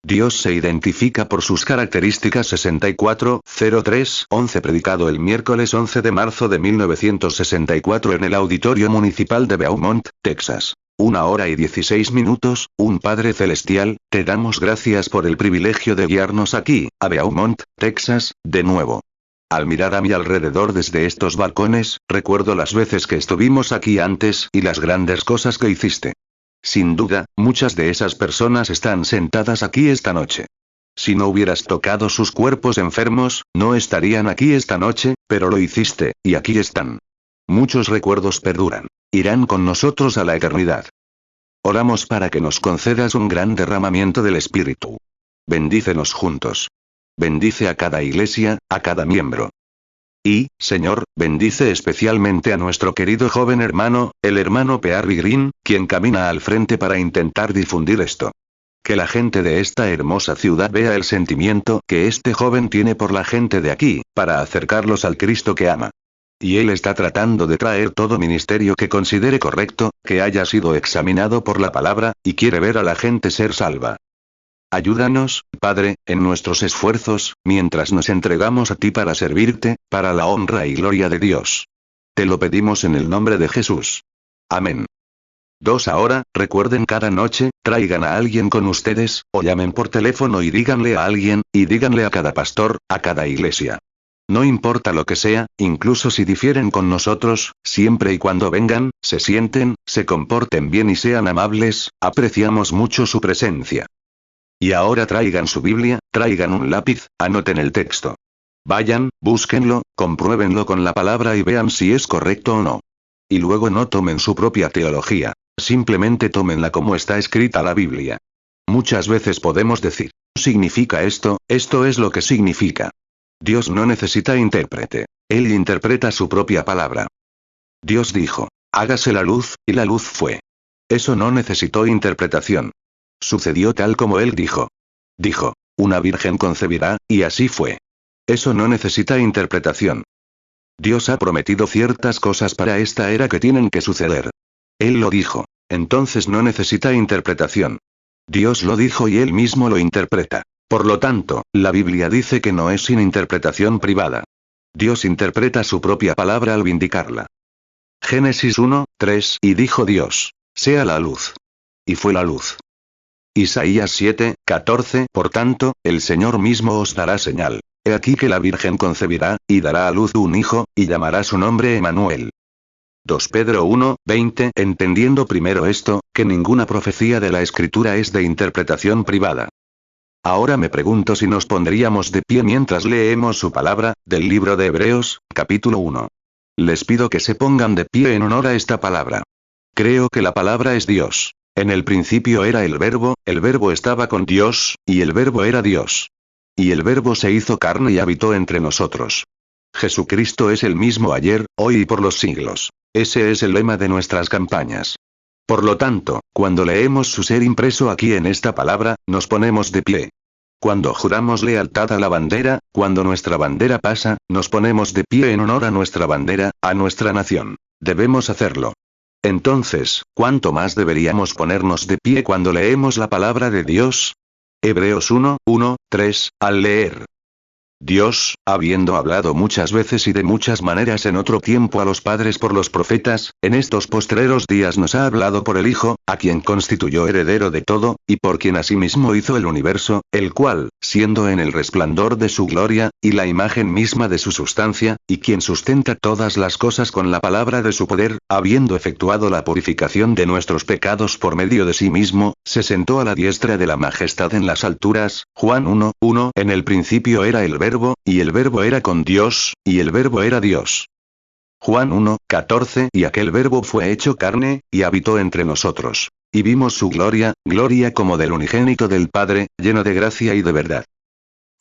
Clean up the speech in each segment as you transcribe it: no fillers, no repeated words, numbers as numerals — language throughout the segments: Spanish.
Dios se identifica por sus características 64.03.11 predicado el miércoles 11 de marzo de 1964 en el Auditorio Municipal de Beaumont, Texas. 1:16. Un Padre Celestial, te damos gracias por el privilegio de guiarnos aquí, a Beaumont, Texas, de nuevo. Al mirar a mi alrededor desde estos balcones, recuerdo las veces que estuvimos aquí antes y las grandes cosas que hiciste. Sin duda, muchas de esas personas están sentadas aquí esta noche. Si no hubieras tocado sus cuerpos enfermos, no estarían aquí esta noche, pero lo hiciste, y aquí están. Muchos recuerdos perduran. Irán con nosotros a la eternidad. Oramos para que nos concedas un gran derramamiento del Espíritu. Bendícenos juntos. Bendice a cada iglesia, a cada miembro. Y, Señor, bendice especialmente a nuestro querido joven hermano, el hermano Pearry Green, quien camina al frente para intentar difundir esto. Que la gente de esta hermosa ciudad vea el sentimiento que este joven tiene por la gente de aquí, para acercarlos al Cristo que ama. Y él está tratando de traer todo ministerio que considere correcto, que haya sido examinado por la palabra, y quiere ver a la gente ser salva. Ayúdanos, Padre, en nuestros esfuerzos, mientras nos entregamos a ti para servirte, para la honra y gloria de Dios. Te lo pedimos en el nombre de Jesús. Amén. 2. Ahora, recuerden cada noche, traigan a alguien con ustedes, o llamen por teléfono y díganle a alguien, y díganle a cada pastor, a cada iglesia. No importa lo que sea, incluso si difieren con nosotros, siempre y cuando vengan, se sienten, se comporten bien y sean amables, apreciamos mucho su presencia. Y ahora traigan su Biblia, traigan un lápiz, anoten el texto. Vayan, búsquenlo, compruébenlo con la palabra y vean si es correcto o no. Y luego no tomen su propia teología, simplemente tómenla como está escrita la Biblia. Muchas veces podemos decir, significa esto es lo que significa. Dios no necesita intérprete. Él interpreta su propia palabra. Dios dijo, hágase la luz, y la luz fue. Eso no necesitó interpretación. Sucedió tal como él dijo. Dijo, una virgen concebirá, y así fue. Eso no necesita interpretación. Dios ha prometido ciertas cosas para esta era que tienen que suceder. Él lo dijo. Entonces no necesita interpretación. Dios lo dijo y él mismo lo interpreta. Por lo tanto, la Biblia dice que no es sin interpretación privada. Dios interpreta su propia palabra al vindicarla. Génesis 1:3 y dijo Dios, sea la luz. Y fue la luz. Isaías 7:14 Por tanto, el Señor mismo os dará señal. He aquí que la Virgen concebirá, y dará a luz un hijo, y llamará su nombre Emmanuel. 2 Pedro 1:20 Entendiendo primero esto, que ninguna profecía de la Escritura es de interpretación privada. Ahora me pregunto si nos pondríamos de pie mientras leemos su palabra, del libro de Hebreos, capítulo 1. Les pido que se pongan de pie en honor a esta palabra. Creo que la palabra es Dios. En el principio era el verbo estaba con Dios, y el verbo era Dios. Y el verbo se hizo carne y habitó entre nosotros. Jesucristo es el mismo ayer, hoy y por los siglos. Ese es el lema de nuestras campañas. Por lo tanto, cuando leemos su ser impreso aquí en esta palabra, nos ponemos de pie. Cuando juramos lealtad a la bandera, cuando nuestra bandera pasa, nos ponemos de pie en honor a nuestra bandera, a nuestra nación. Debemos hacerlo. Entonces, ¿cuánto más deberíamos ponernos de pie cuando leemos la palabra de Dios? Hebreos 1:3, al leer. Dios, habiendo hablado muchas veces y de muchas maneras en otro tiempo a los padres por los profetas, en estos postreros días nos ha hablado por el Hijo, a quien constituyó heredero de todo, y por quien asimismo hizo el universo, el cual, siendo en el resplandor de su gloria, y la imagen misma de su sustancia, y quien sustenta todas las cosas con la palabra de su poder, habiendo efectuado la purificación de nuestros pecados por medio de sí mismo, se sentó a la diestra de la majestad en las alturas. Juan 1:1 En el principio era el verbo, y el verbo era con Dios, y el verbo era Dios. Juan 1:14 Y aquel verbo fue hecho carne, y habitó entre nosotros. Y vimos su gloria, gloria como del unigénito del Padre, lleno de gracia y de verdad.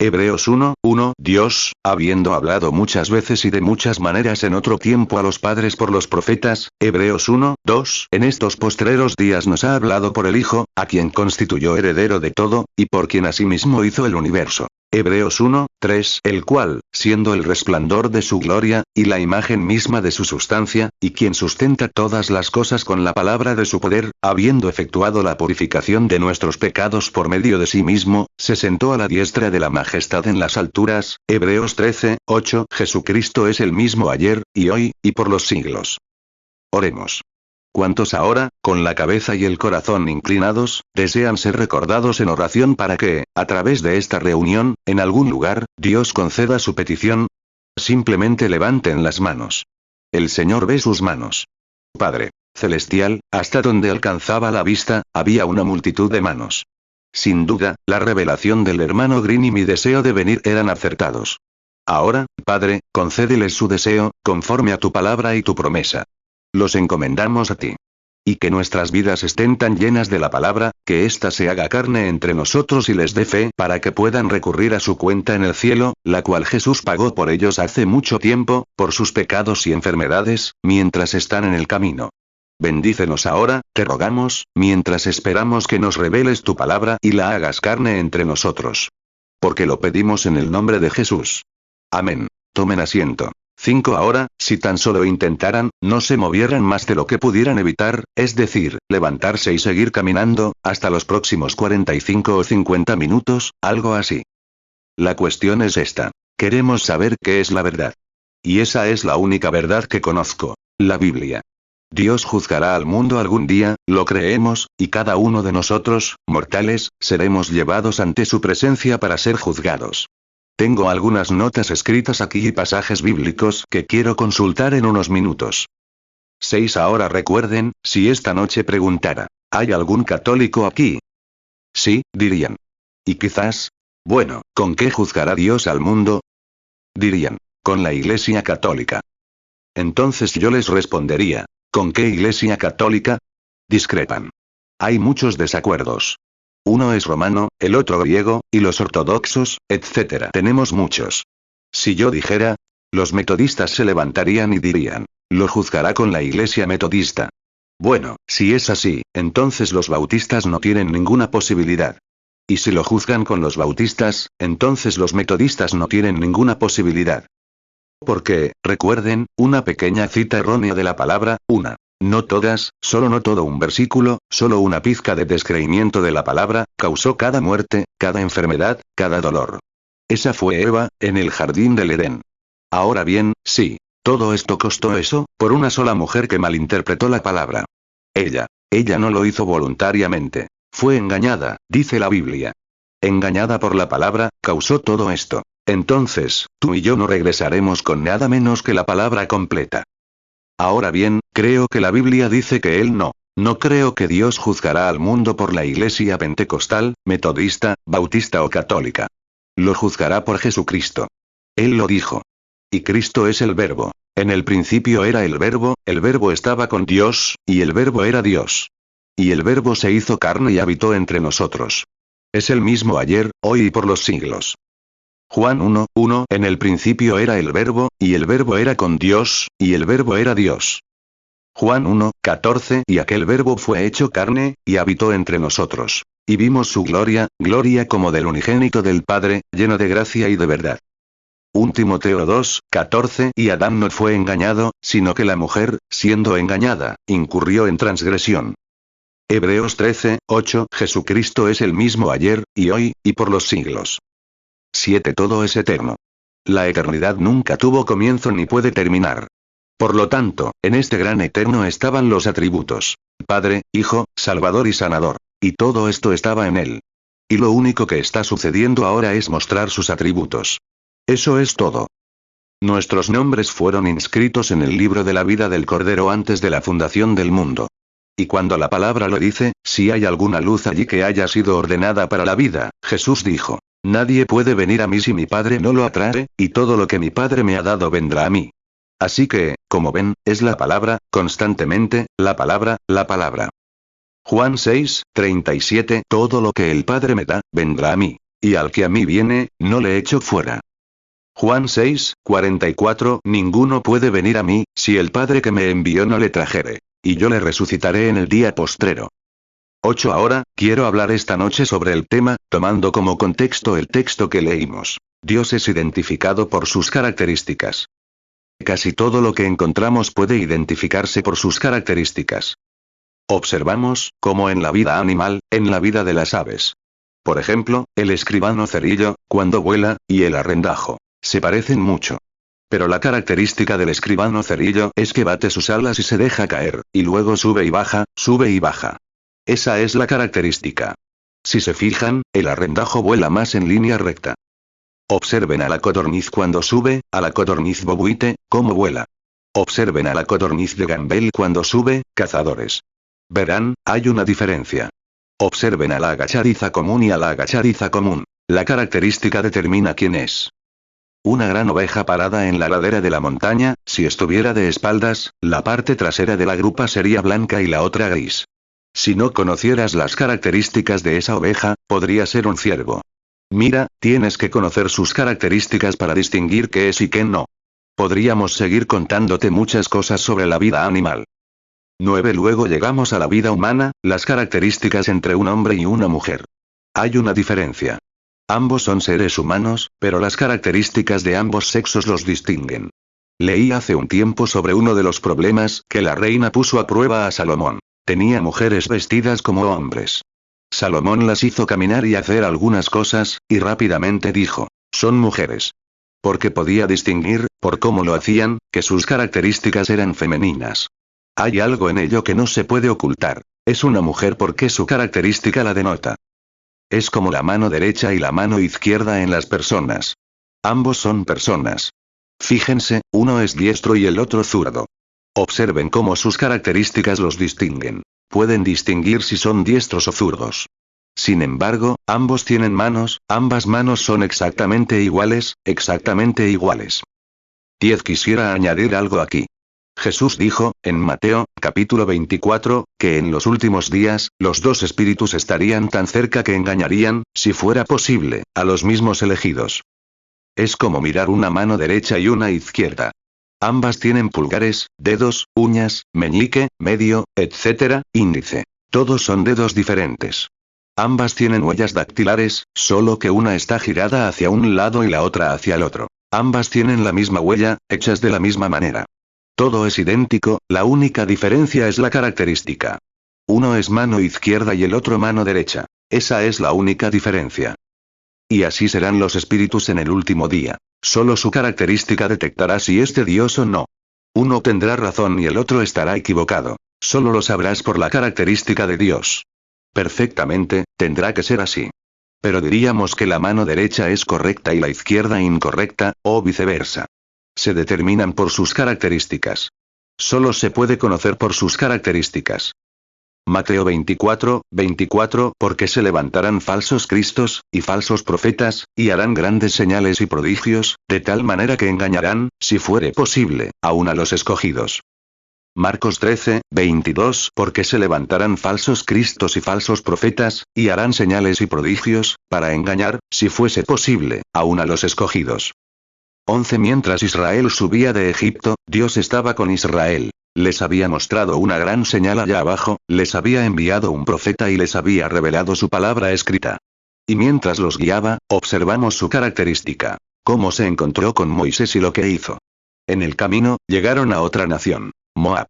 Hebreos 1:1 Dios, habiendo hablado muchas veces y de muchas maneras en otro tiempo a los padres por los profetas, Hebreos 1:2 En estos postreros días nos ha hablado por el Hijo, a quien constituyó heredero de todo, y por quien asimismo hizo el universo. Hebreos 1, 3, el cual, siendo el resplandor de su gloria, y la imagen misma de su sustancia, y quien sustenta todas las cosas con la palabra de su poder, habiendo efectuado la purificación de nuestros pecados por medio de sí mismo, se sentó a la diestra de la majestad en las alturas. Hebreos 13, 8, Jesucristo es el mismo ayer, y hoy, y por los siglos. Oremos. ¿Cuántos ahora, con la cabeza y el corazón inclinados, desean ser recordados en oración para que, a través de esta reunión, en algún lugar, Dios conceda su petición? Simplemente levanten las manos. El Señor ve sus manos. Padre Celestial, hasta donde alcanzaba la vista, había una multitud de manos. Sin duda, la revelación del hermano Green y mi deseo de venir eran acertados. Ahora, Padre, concédeles su deseo, conforme a tu palabra y tu promesa. Los encomendamos a ti. Y que nuestras vidas estén tan llenas de la palabra, que ésta se haga carne entre nosotros y les dé fe para que puedan recurrir a su cuenta en el cielo, la cual Jesús pagó por ellos hace mucho tiempo, por sus pecados y enfermedades, mientras están en el camino. Bendícenos ahora, te rogamos, mientras esperamos que nos reveles tu palabra y la hagas carne entre nosotros. Porque lo pedimos en el nombre de Jesús. Amén. Tomen asiento. 5 Ahora, si tan solo intentaran, no se movieran más de lo que pudieran evitar, es decir, levantarse y seguir caminando, hasta los próximos 45 o 50 minutos, algo así. La cuestión es esta. Queremos saber qué es la verdad. Y esa es la única verdad que conozco, la Biblia. Dios juzgará al mundo algún día, lo creemos, y cada uno de nosotros, mortales, seremos llevados ante su presencia para ser juzgados. Tengo algunas notas escritas aquí y pasajes bíblicos que quiero consultar en unos minutos. 6 Ahora recuerden, si esta noche preguntara, ¿hay algún católico aquí? Sí, dirían. Y quizás, bueno, ¿con qué juzgará Dios al mundo? Dirían, con la Iglesia Católica. Entonces yo les respondería, ¿con qué Iglesia Católica? Discrepan. Hay muchos desacuerdos. Uno es romano, el otro griego, y los ortodoxos, etc. Tenemos muchos. Si yo dijera, los metodistas se levantarían y dirían, lo juzgará con la Iglesia Metodista. Bueno, si es así, entonces los bautistas no tienen ninguna posibilidad. Y si lo juzgan con los bautistas, entonces los metodistas no tienen ninguna posibilidad. Porque, recuerden, una pequeña cita errónea de la palabra, una. No todas, solo no todo un versículo, solo una pizca de descreimiento de la palabra, causó cada muerte, cada enfermedad, cada dolor. Esa fue Eva, en el jardín del Edén. Ahora bien, sí, todo esto costó eso, por una sola mujer que malinterpretó la palabra. Ella no lo hizo voluntariamente. Fue engañada, dice la Biblia. Engañada por la palabra, causó todo esto. Entonces, tú y yo no regresaremos con nada menos que la palabra completa. Ahora bien, creo que la Biblia dice que Él no. No creo que Dios juzgará al mundo por la Iglesia pentecostal, metodista, bautista o católica. Lo juzgará por Jesucristo. Él lo dijo. Y Cristo es el Verbo. En el principio era el Verbo estaba con Dios, y el Verbo era Dios. Y el Verbo se hizo carne y habitó entre nosotros. Es el mismo ayer, hoy y por los siglos. Juan 1, 1 En el principio era el Verbo, y el Verbo era con Dios, y el Verbo era Dios. Juan 1, 14 Y aquel Verbo fue hecho carne, y habitó entre nosotros. Y vimos su gloria, gloria como del unigénito del Padre, lleno de gracia y de verdad. 1 Timoteo 2, 14 Y Adán no fue engañado, sino que la mujer, siendo engañada, incurrió en transgresión. Hebreos 13, 8 Jesucristo es el mismo ayer, y hoy, y por los siglos. 7 Todo es eterno. La eternidad nunca tuvo comienzo ni puede terminar. Por lo tanto, en este gran eterno estaban los atributos. Padre, Hijo, Salvador y Sanador. Y todo esto estaba en Él. Y lo único que está sucediendo ahora es mostrar sus atributos. Eso es todo. Nuestros nombres fueron inscritos en el libro de la vida del Cordero antes de la fundación del mundo. Y cuando la palabra lo dice, si hay alguna luz allí que haya sido ordenada para la vida, Jesús dijo. Nadie puede venir a mí si mi Padre no lo atrae, y todo lo que mi Padre me ha dado vendrá a mí. Así que, como ven, es la palabra, constantemente, la palabra, la palabra. Juan 6, 37 Todo lo que el Padre me da, vendrá a mí. Y al que a mí viene, no le echo fuera. Juan 6, 44 Ninguno puede venir a mí, si el Padre que me envió no le trajere. Y yo le resucitaré en el día postrero. 8 Ahora, quiero hablar esta noche sobre el tema, tomando como contexto el texto que leímos. Dios es identificado por sus características. Casi todo lo que encontramos puede identificarse por sus características. Observamos, como en la vida animal, en la vida de las aves. Por ejemplo, el escribano cerillo, cuando vuela, y el arrendajo. Se parecen mucho. Pero la característica del escribano cerillo es que bate sus alas y se deja caer, y luego sube y baja, sube y baja. Esa es la característica. Si se fijan, el arrendajo vuela más en línea recta. Observen a la codorniz cuando sube, a la codorniz bobuite, cómo vuela. Observen a la codorniz de Gambel cuando sube, cazadores. Verán, hay una diferencia. Observen a la agachadiza común y a la agachadiza común. La característica determina quién es. Una gran oveja parada en la ladera de la montaña, si estuviera de espaldas, la parte trasera de la grupa sería blanca y la otra gris. Si no conocieras las características de esa oveja, podría ser un ciervo. Mira, tienes que conocer sus características para distinguir qué es y qué no. Podríamos seguir contándote muchas cosas sobre la vida animal. 9 Luego llegamos a la vida humana, las características entre un hombre y una mujer. Hay una diferencia. Ambos son seres humanos, pero las características de ambos sexos los distinguen. Leí hace un tiempo sobre uno de los problemas que la reina puso a prueba a Salomón. Tenía mujeres vestidas como hombres. Salomón las hizo caminar y hacer algunas cosas, y rápidamente dijo, son mujeres. Porque podía distinguir, por cómo lo hacían, que sus características eran femeninas. Hay algo en ello que no se puede ocultar. Es una mujer porque su característica la denota. Es como la mano derecha y la mano izquierda en las personas. Ambos son personas. Fíjense, uno es diestro y el otro zurdo. Observen cómo sus características los distinguen. Pueden distinguir si son diestros o zurdos. Sin embargo, ambos tienen manos, ambas manos son exactamente iguales, exactamente iguales. 10 Quisiera añadir algo aquí. Jesús dijo, en Mateo, capítulo 24, que en los últimos días, los dos espíritus estarían tan cerca que engañarían, si fuera posible, a los mismos elegidos. Es como mirar una mano derecha y una izquierda. Ambas tienen pulgares, dedos, uñas, meñique, medio, etc., índice. Todos son dedos diferentes. Ambas tienen huellas dactilares, solo que una está girada hacia un lado y la otra hacia el otro. Ambas tienen la misma huella, hechas de la misma manera. Todo es idéntico, la única diferencia es la característica. Uno es mano izquierda y el otro mano derecha. Esa es la única diferencia. Y así serán los espíritus en el último día. Solo su característica detectará si es de Dios o no. Uno tendrá razón y el otro estará equivocado. Solo lo sabrás por la característica de Dios. Perfectamente, tendrá que ser así. Pero diríamos que la mano derecha es correcta y la izquierda incorrecta, o viceversa. Se determinan por sus características. Solo se puede conocer por sus características. Mateo 24, 24 Porque se levantarán falsos cristos, y falsos profetas, y harán grandes señales y prodigios, de tal manera que engañarán, si fuere posible, aun a los escogidos. Marcos 13, 22 Porque se levantarán falsos cristos y falsos profetas, y harán señales y prodigios, para engañar, si fuese posible, aun a los escogidos. 11 Mientras Israel subía de Egipto, Dios estaba con Israel. Les había mostrado una gran señal allá abajo, les había enviado un profeta y les había revelado su palabra escrita. Y mientras los guiaba, observamos su característica. Cómo se encontró con Moisés y lo que hizo. En el camino, llegaron a otra nación, Moab.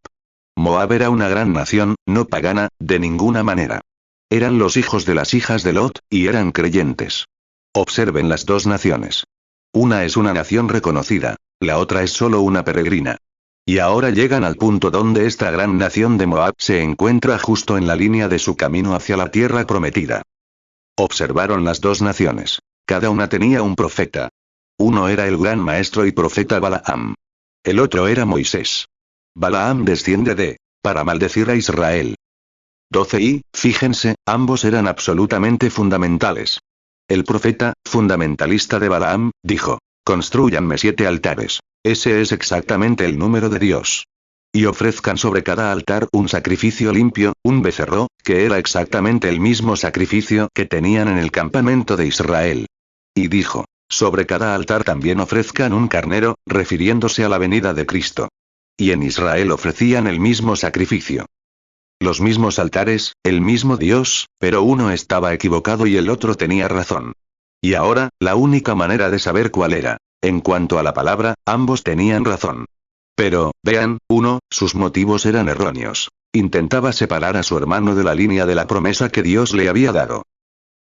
Moab era una gran nación, no pagana, de ninguna manera. Eran los hijos de las hijas de Lot, y eran creyentes. Observen las dos naciones. Una es una nación reconocida, la otra es solo una peregrina. Y ahora llegan al punto donde esta gran nación de Moab se encuentra justo en la línea de su camino hacia la tierra prometida. Observaron las dos naciones. Cada una tenía un profeta. Uno era el gran maestro y profeta Balaam. El otro era Moisés. Balaam desciende para maldecir a Israel. 12 Y, fíjense, ambos eran absolutamente fundamentales. El profeta, fundamentalista de Balaam, dijo, construyanme 7 altares. Ese es exactamente el número de Dios. Y ofrezcan sobre cada altar un sacrificio limpio, un becerro, que era exactamente el mismo sacrificio que tenían en el campamento de Israel. Y dijo, sobre cada altar también ofrezcan un carnero, refiriéndose a la venida de Cristo. Y en Israel ofrecían el mismo sacrificio. Los mismos altares, el mismo Dios, pero uno estaba equivocado y el otro tenía razón. Y ahora, la única manera de saber cuál era. En cuanto a la palabra, ambos tenían razón. Pero, vean, sus motivos eran erróneos. Intentaba separar a su hermano de la línea de la promesa que Dios le había dado.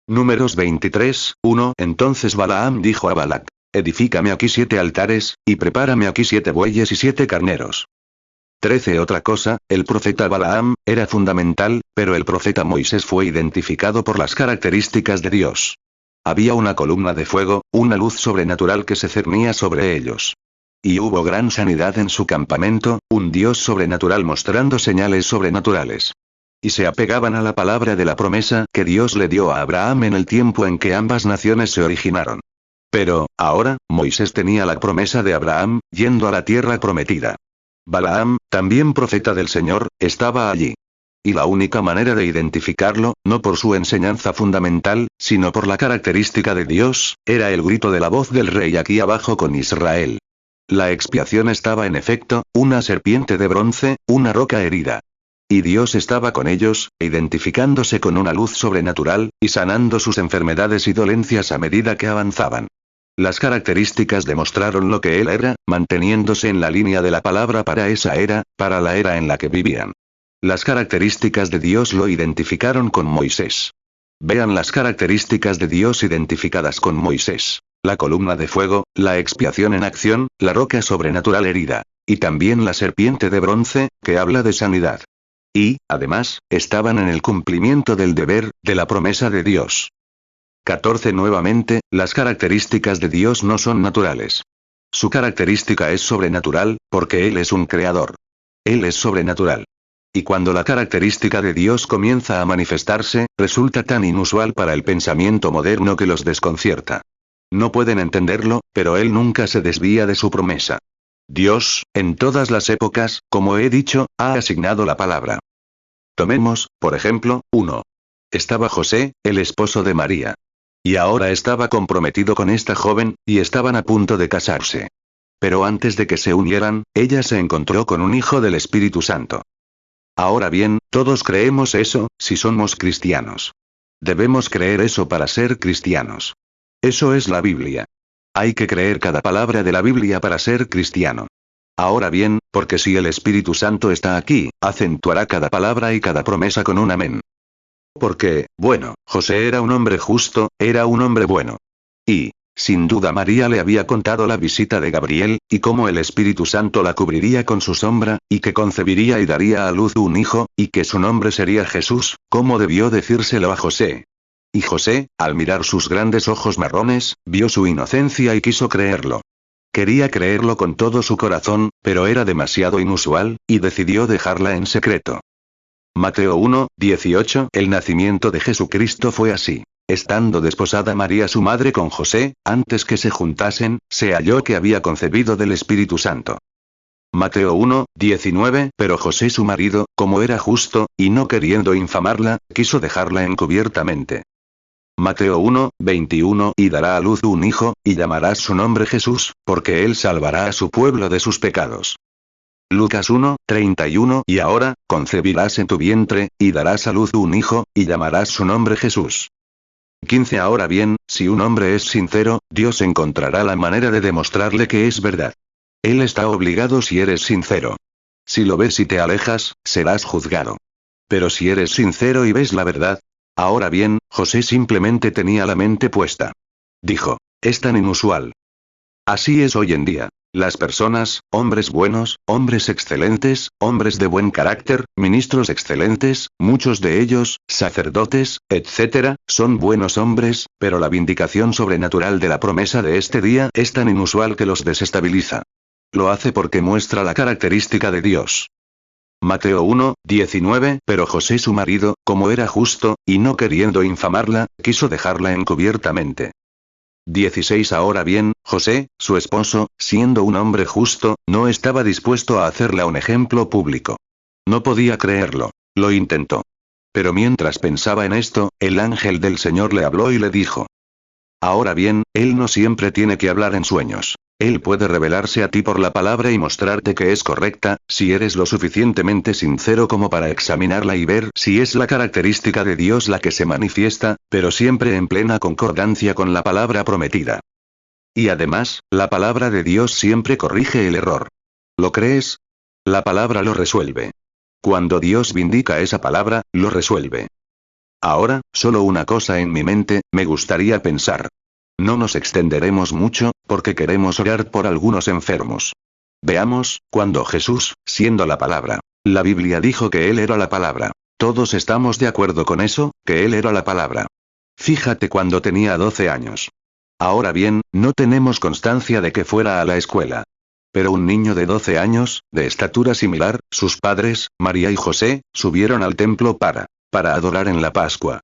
Números 23, 1. Entonces Balaam dijo a Balac: edifícame aquí 7 altares, y prepárame aquí 7 bueyes y 7 carneros. 13. Otra cosa, el profeta Balaam era fundamental, pero el profeta Moisés fue identificado por las características de Dios. Había una columna de fuego, una luz sobrenatural que se cernía sobre ellos. Y hubo gran sanidad en su campamento, un Dios sobrenatural mostrando señales sobrenaturales. Y se apegaban a la palabra de la promesa que Dios le dio a Abraham en el tiempo en que ambas naciones se originaron. Pero, ahora, Moisés tenía la promesa de Abraham, yendo a la tierra prometida. Balaam, también profeta del Señor, estaba allí. Y la única manera de identificarlo, no por su enseñanza fundamental, sino por la característica de Dios, era el grito de la voz del rey aquí abajo con Israel. La expiación estaba en efecto, una serpiente de bronce, una roca herida. Y Dios estaba con ellos, identificándose con una luz sobrenatural, y sanando sus enfermedades y dolencias a medida que avanzaban. Las características demostraron lo que él era, manteniéndose en la línea de la palabra para esa era, para la era en la que vivían. Las características de Dios lo identificaron con Moisés. Vean las características de Dios identificadas con Moisés. La columna de fuego, la expiación en acción, la roca sobrenatural herida. Y también la serpiente de bronce, que habla de sanidad. Y, además, estaban en el cumplimiento del deber, de la promesa de Dios. 14. Nuevamente, las características de Dios no son naturales. Su característica es sobrenatural, porque Él es un creador. Él es sobrenatural. Y cuando la característica de Dios comienza a manifestarse, resulta tan inusual para el pensamiento moderno que los desconcierta. No pueden entenderlo, pero Él nunca se desvía de su promesa. Dios, en todas las épocas, como he dicho, ha asignado la palabra. Tomemos, por ejemplo, 1. Estaba José, el esposo de María. Y ahora estaba comprometido con esta joven, y estaban a punto de casarse. Pero antes de que se unieran, ella se encontró con un hijo del Espíritu Santo. Ahora bien, todos creemos eso, si somos cristianos. Debemos creer eso para ser cristianos. Eso es la Biblia. Hay que creer cada palabra de la Biblia para ser cristiano. Ahora bien, porque si el Espíritu Santo está aquí, acentuará cada palabra y cada promesa con un amén. Porque, bueno, José era un hombre justo, era un hombre bueno. Y, sin duda María le había contado la visita de Gabriel, y cómo el Espíritu Santo la cubriría con su sombra, y que concebiría y daría a luz un hijo, y que su nombre sería Jesús, cómo debió decírselo a José. Y José, al mirar sus grandes ojos marrones, vio su inocencia y quiso creerlo. Quería creerlo con todo su corazón, pero era demasiado inusual, y decidió dejarla en secreto. Mateo 1, 18. El nacimiento de Jesucristo fue así. Estando desposada María su madre con José, antes que se juntasen, se halló que había concebido del Espíritu Santo. Mateo 1, 19. Pero José su marido, como era justo, y no queriendo infamarla, quiso dejarla encubiertamente. Mateo 1, 21. Y dará a luz un hijo, y llamarás su nombre Jesús, porque él salvará a su pueblo de sus pecados. Lucas 1, 31. Y ahora, concebirás en tu vientre, y darás a luz un hijo, y llamarás su nombre Jesús. 15. Ahora bien, si un hombre es sincero, Dios encontrará la manera de demostrarle que es verdad. Él está obligado si eres sincero. Si lo ves y te alejas, serás juzgado. Pero si eres sincero y ves la verdad. Ahora bien, José simplemente tenía la mente puesta. Dijo, es tan inusual. Así es hoy en día. Las personas, hombres buenos, hombres excelentes, hombres de buen carácter, ministros excelentes, muchos de ellos, sacerdotes, etc., son buenos hombres, pero la vindicación sobrenatural de la promesa de este día es tan inusual que los desestabiliza. Lo hace porque muestra la característica de Dios. Mateo 1, 19. Pero José su marido, como era justo, y no queriendo infamarla, quiso dejarla encubiertamente. 16. Ahora bien, José, su esposo, siendo un hombre justo, no estaba dispuesto a hacerla un ejemplo público. No podía creerlo. Lo intentó. Pero mientras pensaba en esto, el ángel del Señor le habló y le dijo. Ahora bien, él no siempre tiene que hablar en sueños. Él puede revelarse a ti por la palabra y mostrarte que es correcta, si eres lo suficientemente sincero como para examinarla y ver si es la característica de Dios la que se manifiesta, pero siempre en plena concordancia con la palabra prometida. Y además, la palabra de Dios siempre corrige el error. ¿Lo crees? La palabra lo resuelve. Cuando Dios vindica esa palabra, lo resuelve. Ahora, solo una cosa en mi mente, me gustaría pensar. No nos extenderemos mucho, porque queremos orar por algunos enfermos. Veamos, cuando Jesús, siendo la palabra. La Biblia dijo que Él era la palabra. Todos estamos de acuerdo con eso, que Él era la palabra. Fíjate cuando tenía 12 años. Ahora bien, no tenemos constancia de que fuera a la escuela. Pero un niño de 12 años, de estatura similar, sus padres, María y José, subieron al templo para adorar en la Pascua.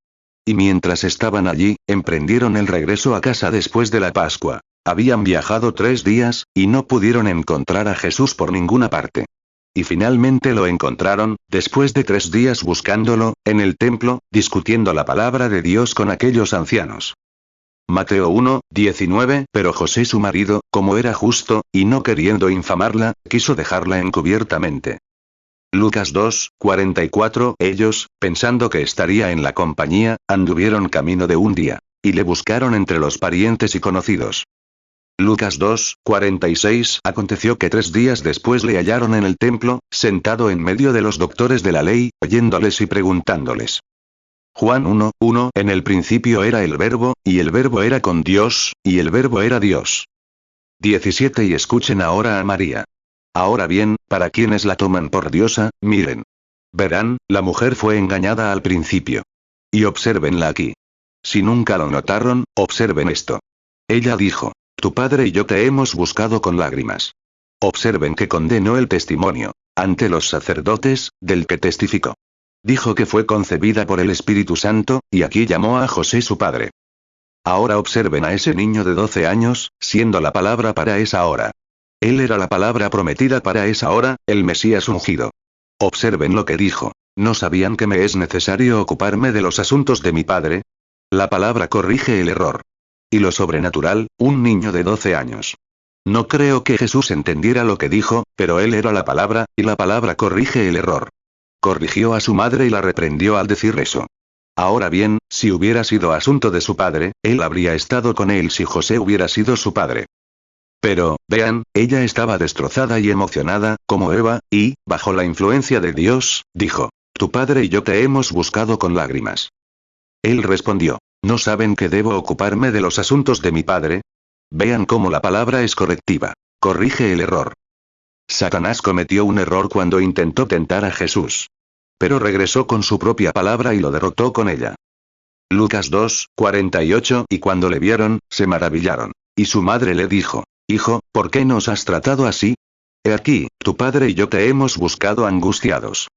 Y mientras estaban allí, emprendieron el regreso a casa después de la Pascua. Habían viajado 3 días, y no pudieron encontrar a Jesús por ninguna parte. Y finalmente lo encontraron, después de 3 días buscándolo, en el templo, discutiendo la palabra de Dios con aquellos ancianos. Mateo 1, 19. Pero José su marido, como era justo, y no queriendo infamarla, quiso dejarla encubiertamente. Lucas 2, 44. Ellos, pensando que estaría en la compañía, anduvieron camino de un día. Y le buscaron entre los parientes y conocidos. Lucas 2, 46. Aconteció que 3 días después le hallaron en el templo, sentado en medio de los doctores de la ley, oyéndoles y preguntándoles. Juan 1, 1. En el principio era el Verbo, y el Verbo era con Dios, y el Verbo era Dios. 17. Y escuchen ahora a María. Ahora bien, para quienes la toman por diosa, miren. Verán, la mujer fue engañada al principio. Y obsérvenla aquí. Si nunca lo notaron, observen esto. Ella dijo, tu padre y yo te hemos buscado con lágrimas. Observen que condenó el testimonio, ante los sacerdotes, del que testificó. Dijo que fue concebida por el Espíritu Santo, y aquí llamó a José su padre. Ahora observen a ese niño de 12 años, siendo la palabra para esa hora. Él era la palabra prometida para esa hora, el Mesías ungido. Observen lo que dijo. ¿No sabían que me es necesario ocuparme de los asuntos de mi padre? La palabra corrige el error. Y lo sobrenatural, un niño de 12 años. No creo que Jesús entendiera lo que dijo, pero él era la palabra, y la palabra corrige el error. Corrigió a su madre y la reprendió al decir eso. Ahora bien, si hubiera sido asunto de su padre, él habría estado con él si José hubiera sido su padre. Pero, vean, ella estaba destrozada y emocionada, como Eva, y, bajo la influencia de Dios, dijo, tu padre y yo te hemos buscado con lágrimas. Él respondió, ¿no saben que debo ocuparme de los asuntos de mi padre? Vean cómo la palabra es correctiva. Corrige el error. Satanás cometió un error cuando intentó tentar a Jesús. Pero regresó con su propia palabra y lo derrotó con ella. Lucas 2, 48. Y cuando le vieron, se maravillaron. Y su madre le dijo, hijo, ¿por qué nos has tratado así? He aquí, tu padre y yo te hemos buscado angustiados.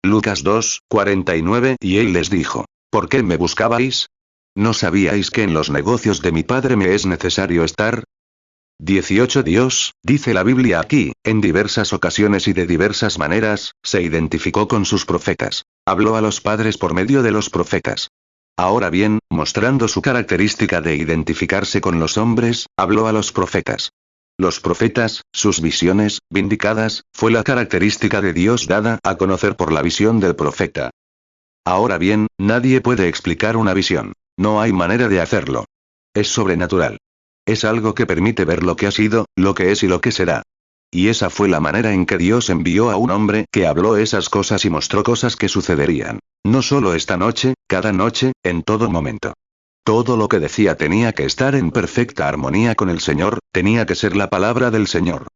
Lucas 2, 49. Y él les dijo, ¿por qué me buscabais? ¿No sabíais que en los negocios de mi padre me es necesario estar? 18. Dios, dice la Biblia aquí, en diversas ocasiones y de diversas maneras, se identificó con sus profetas. Habló a los padres por medio de los profetas. Ahora bien, mostrando su característica de identificarse con los hombres, habló a los profetas. Los profetas, sus visiones, vindicadas, fue la característica de Dios dada a conocer por la visión del profeta. Ahora bien, nadie puede explicar una visión. No hay manera de hacerlo. Es sobrenatural. Es algo que permite ver lo que ha sido, lo que es y lo que será. Y esa fue la manera en que Dios envió a un hombre que habló esas cosas y mostró cosas que sucederían. No solo esta noche, cada noche, en todo momento. Todo lo que decía tenía que estar en perfecta armonía con el Señor, tenía que ser la palabra del Señor.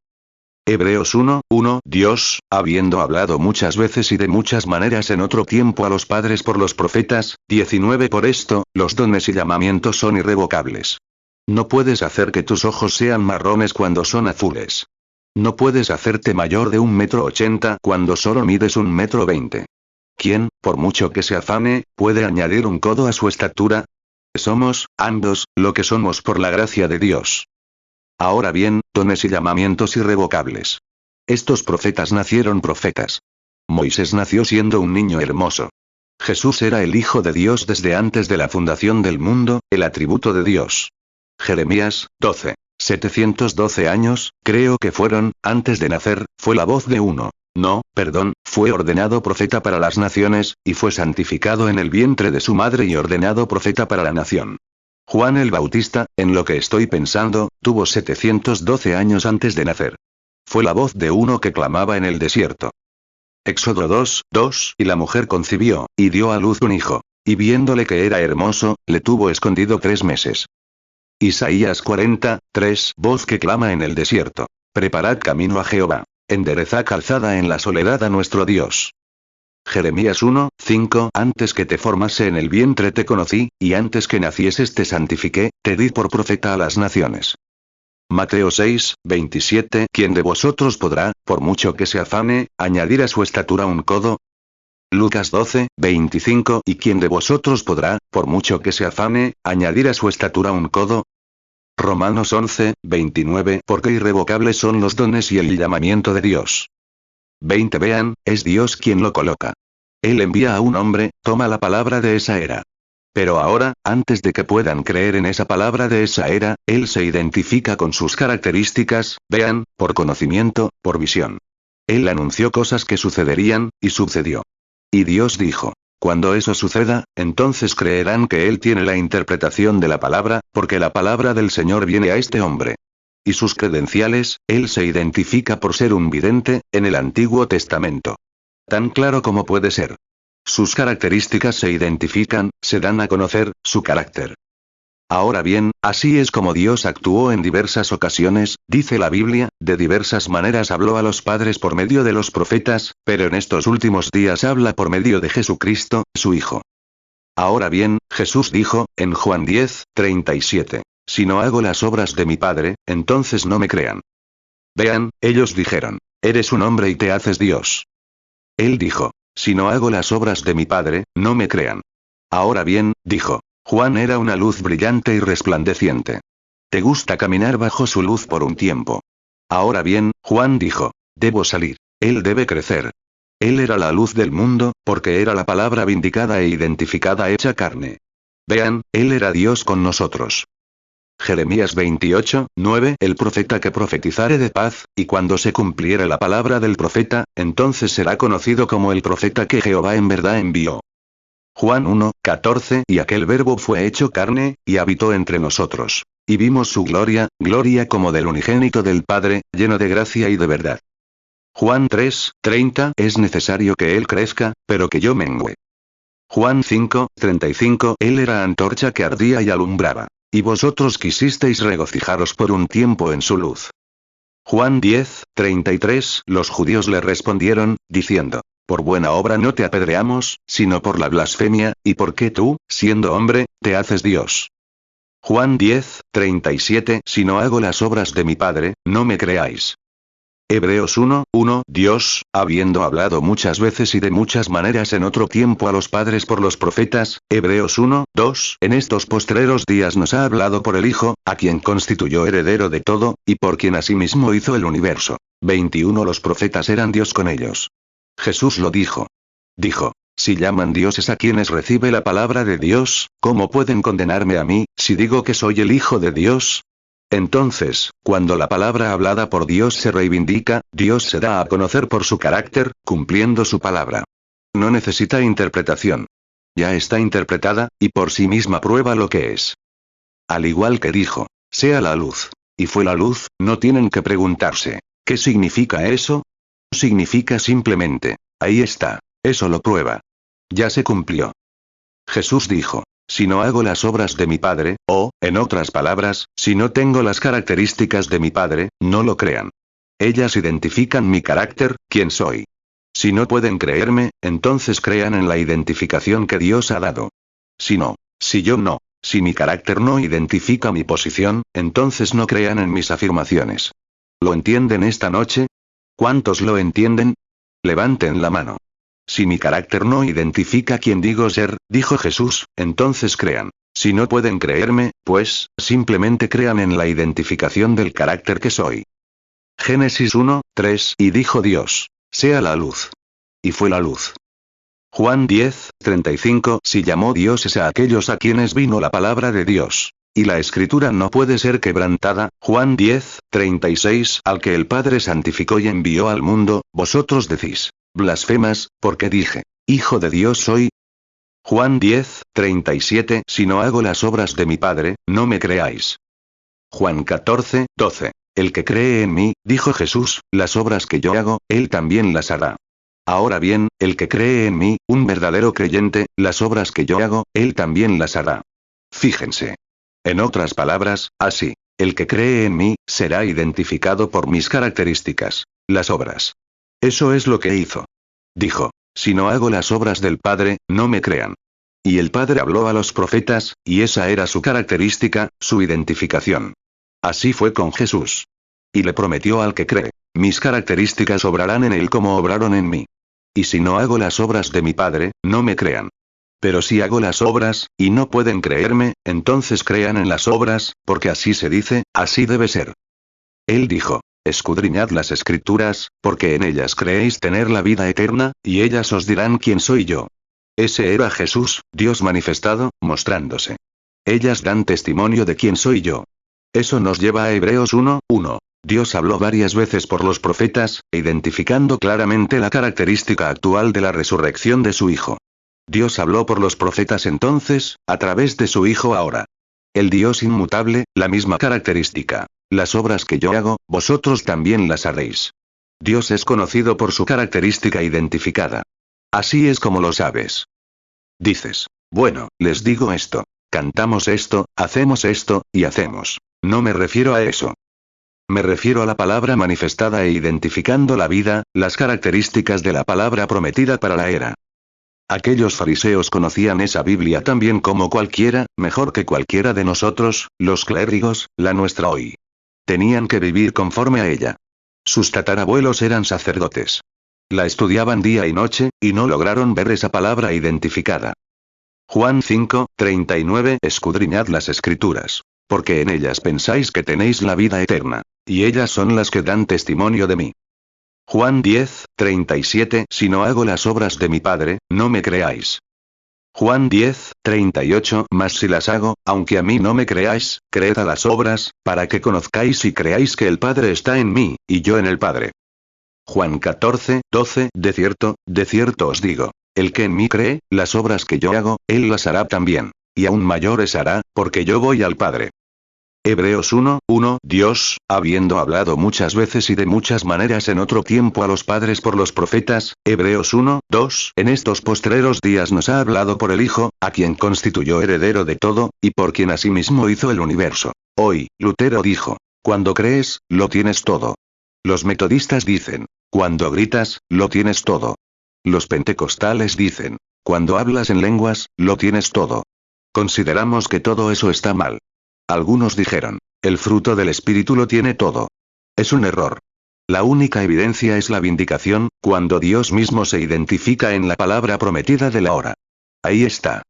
Hebreos 1, 1. Dios, habiendo hablado muchas veces y de muchas maneras en otro tiempo a los padres por los profetas, 19. Por esto, los dones y llamamientos son irrevocables. No puedes hacer que tus ojos sean marrones cuando son azules. No puedes hacerte mayor de 1,80 m cuando solo mides 1,20 m. ¿Quién, por mucho que se afane, puede añadir un codo a su estatura? Somos, ambos, lo que somos por la gracia de Dios. Ahora bien, dones y llamamientos irrevocables. Estos profetas nacieron profetas. Moisés nació siendo un niño hermoso. Jesús era el Hijo de Dios desde antes de la fundación del mundo, el atributo de Dios. Jeremías, 12. 712 años, creo que fueron, antes de nacer, fue la voz de uno. No, perdón, fue ordenado profeta para las naciones, y fue santificado en el vientre de su madre y ordenado profeta para la nación. Juan el Bautista, en lo que estoy pensando, tuvo 712 años antes de nacer. Fue la voz de uno que clamaba en el desierto. Éxodo 2:2 Y la mujer concibió, y dio a luz un hijo. Y viéndole que era hermoso, le tuvo escondido 3 meses. Isaías 40:3 Voz que clama en el desierto. Preparad camino a Jehová. Enderezad calzada en la soledad a nuestro Dios. Jeremías 1:5 Antes que te formase en el vientre te conocí, y antes que nacieses te santifiqué, te di por profeta a las naciones. Mateo 6:27 ¿Quién de vosotros podrá, por mucho que se afane, añadir a su estatura un codo? Lucas 12:25 ¿Y quién de vosotros podrá, por mucho que se afane, añadir a su estatura un codo? Romanos 11:29 Porque irrevocables son los dones y el llamamiento de Dios. 20 Vean, es Dios quien lo coloca. Él envía a un hombre, toma la palabra de esa era. Pero ahora, antes de que puedan creer en esa palabra de esa era, Él se identifica con sus características, vean, por conocimiento, por visión. Él anunció cosas que sucederían, y sucedió. Y Dios dijo, cuando eso suceda, entonces creerán que Él tiene la interpretación de la palabra, porque la palabra del Señor viene a este hombre. Y sus credenciales, Él se identifica por ser un vidente, en el Antiguo Testamento. Tan claro como puede ser. Sus características se identifican, se dan a conocer, su carácter. Ahora bien, así es como Dios actuó en diversas ocasiones, dice la Biblia, de diversas maneras habló a los padres por medio de los profetas, pero en estos últimos días habla por medio de Jesucristo, su Hijo. Ahora bien, Jesús dijo, en Juan 10:37, si no hago las obras de mi Padre, entonces no me crean. Vean, ellos dijeron, eres un hombre y te haces Dios. Él dijo, si no hago las obras de mi Padre, no me crean. Ahora bien, dijo, Juan era una luz brillante y resplandeciente. Te gusta caminar bajo su luz por un tiempo. Ahora bien, Juan dijo, debo salir. Él debe crecer. Él era la luz del mundo, porque era la palabra vindicada e identificada hecha carne. Vean, Él era Dios con nosotros. Jeremías 28:9 El profeta que profetizare de paz, y cuando se cumpliere la palabra del profeta, entonces será conocido como el profeta que Jehová en verdad envió. Juan 1:14 Y aquel verbo fue hecho carne, y habitó entre nosotros. Y vimos su gloria, gloria como del unigénito del Padre, lleno de gracia y de verdad. Juan 3:30 Es necesario que Él crezca, pero que yo mengüe. Juan 5:35 Él era antorcha que ardía y alumbraba. Y vosotros quisisteis regocijaros por un tiempo en su luz. Juan 10:33 Los judíos le respondieron, diciendo, por buena obra no te apedreamos, sino por la blasfemia, y porque tú, siendo hombre, te haces Dios. Juan 10:37 Si no hago las obras de mi Padre, no me creáis. Hebreos 1:1 Dios, habiendo hablado muchas veces y de muchas maneras en otro tiempo a los padres por los profetas, Hebreos 1:2 En estos postreros días nos ha hablado por el Hijo, a quien constituyó heredero de todo, y por quien asimismo hizo el universo. 21 Los profetas eran Dios con ellos. Jesús lo dijo. Dijo, si llaman dioses a quienes recibe la palabra de Dios, ¿cómo pueden condenarme a mí, si digo que soy el Hijo de Dios? Entonces, cuando la palabra hablada por Dios se reivindica, Dios se da a conocer por su carácter, cumpliendo su palabra. No necesita interpretación. Ya está interpretada, y por sí misma prueba lo que es. Al igual que dijo, sea la luz. Y fue la luz, no tienen que preguntarse, ¿qué significa eso? Significa simplemente, ahí está, eso lo prueba. Ya se cumplió. Jesús dijo, si no hago las obras de mi Padre, o, en otras palabras, si no tengo las características de mi Padre, no lo crean. Ellas identifican mi carácter, quién soy. Si no pueden creerme, entonces crean en la identificación que Dios ha dado. Si no, si yo no, si mi carácter no identifica mi posición, entonces no crean en mis afirmaciones. ¿Lo entienden esta noche? ¿Cuántos lo entienden? Levanten la mano. Si mi carácter no identifica quién digo ser, dijo Jesús, entonces crean. Si no pueden creerme, pues, simplemente crean en la identificación del carácter que soy. Génesis 1:3 Y dijo Dios, sea la luz. Y fue la luz. Juan 10:35 Si llamó dioses a aquellos a quienes vino la palabra de Dios. Y la escritura no puede ser quebrantada. Juan 10:36. Al que el Padre santificó y envió al mundo, vosotros decís, blasfemas, porque dije, Hijo de Dios soy. Juan 10:37. Si no hago las obras de mi Padre, no me creáis. Juan 14:12. El que cree en mí, dijo Jesús, las obras que yo hago, él también las hará. Ahora bien, el que cree en mí, un verdadero creyente, las obras que yo hago, él también las hará. Fíjense. En otras palabras, así, el que cree en mí, será identificado por mis características, las obras. Eso es lo que hizo. Dijo, si no hago las obras del Padre, no me crean. Y el Padre habló a los profetas, y esa era su característica, su identificación. Así fue con Jesús. Y le prometió al que cree, mis características obrarán en él como obraron en mí. Y si no hago las obras de mi Padre, no me crean. Pero si hago las obras, y no pueden creerme, entonces crean en las obras, porque así se dice, así debe ser. Él dijo, escudriñad las escrituras, porque en ellas creéis tener la vida eterna, y ellas os dirán quién soy yo. Ese era Jesús, Dios manifestado, mostrándose. Ellas dan testimonio de quién soy yo. Eso nos lleva a Hebreos 1:1. Dios habló varias veces por los profetas, identificando claramente la característica actual de la resurrección de su Hijo. Dios habló por los profetas entonces, a través de su Hijo ahora. El Dios inmutable, la misma característica. Las obras que yo hago, vosotros también las haréis. Dios es conocido por su característica identificada. Así es como lo sabes. Dices, bueno, les digo esto, cantamos esto, hacemos esto, y hacemos. No me refiero a eso. Me refiero a la palabra manifestada e identificando la vida, las características de la palabra prometida para la era. Aquellos fariseos conocían esa Biblia tan bien como cualquiera, mejor que cualquiera de nosotros, los clérigos, la nuestra hoy. Tenían que vivir conforme a ella. Sus tatarabuelos eran sacerdotes. La estudiaban día y noche, y no lograron ver esa palabra identificada. Juan 5:39. Escudriñad las escrituras, porque en ellas pensáis que tenéis la vida eterna, y ellas son las que dan testimonio de mí. Juan 10:37. Si no hago las obras de mi Padre, no me creáis. Juan 10:38. Mas si las hago, aunque a mí no me creáis, creed a las obras, para que conozcáis y creáis que el Padre está en mí, y yo en el Padre. Juan 14:12. De cierto os digo, el que en mí cree, las obras que yo hago, él las hará también, y aún mayores hará, porque yo voy al Padre. Hebreos 1:1. Dios, habiendo hablado muchas veces y de muchas maneras en otro tiempo a los padres por los profetas, Hebreos 1:2. En estos postreros días nos ha hablado por el Hijo, a quien constituyó heredero de todo, y por quien asimismo hizo el universo. Hoy, Lutero dijo, cuando crees, lo tienes todo. Los metodistas dicen, cuando gritas, lo tienes todo. Los pentecostales dicen, cuando hablas en lenguas, lo tienes todo. Consideramos que todo eso está mal. Algunos dijeron, el fruto del Espíritu lo tiene todo. Es un error. La única evidencia es la vindicación, cuando Dios mismo se identifica en la palabra prometida de la hora. Ahí está.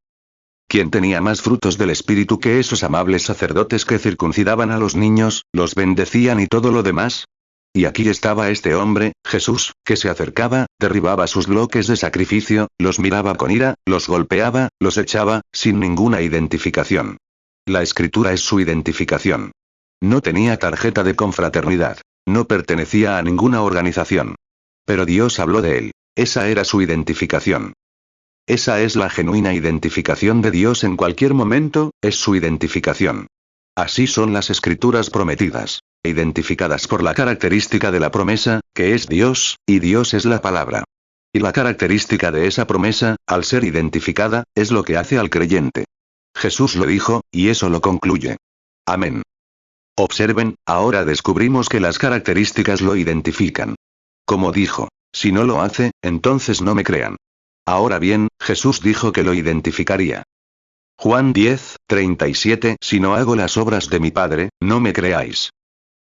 ¿Quién tenía más frutos del Espíritu que esos amables sacerdotes que circuncidaban a los niños, los bendecían y todo lo demás? Y aquí estaba este hombre, Jesús, que se acercaba, derribaba sus bloques de sacrificio, los miraba con ira, los golpeaba, los echaba, sin ninguna identificación. La escritura es su identificación. No tenía tarjeta de confraternidad. No pertenecía a ninguna organización. Pero Dios habló de él. Esa era su identificación. Esa es la genuina identificación de Dios en cualquier momento, es su identificación. Así son las escrituras prometidas, identificadas por la característica de la promesa, que es Dios, y Dios es la palabra. Y la característica de esa promesa, al ser identificada, es lo que hace al creyente. Jesús lo dijo, y eso lo concluye. Amén. Observen, ahora descubrimos que las características lo identifican. Como dijo, si no lo hace, entonces no me crean. Ahora bien, Jesús dijo que lo identificaría. Juan 10:37. Si no hago las obras de mi Padre, no me creáis.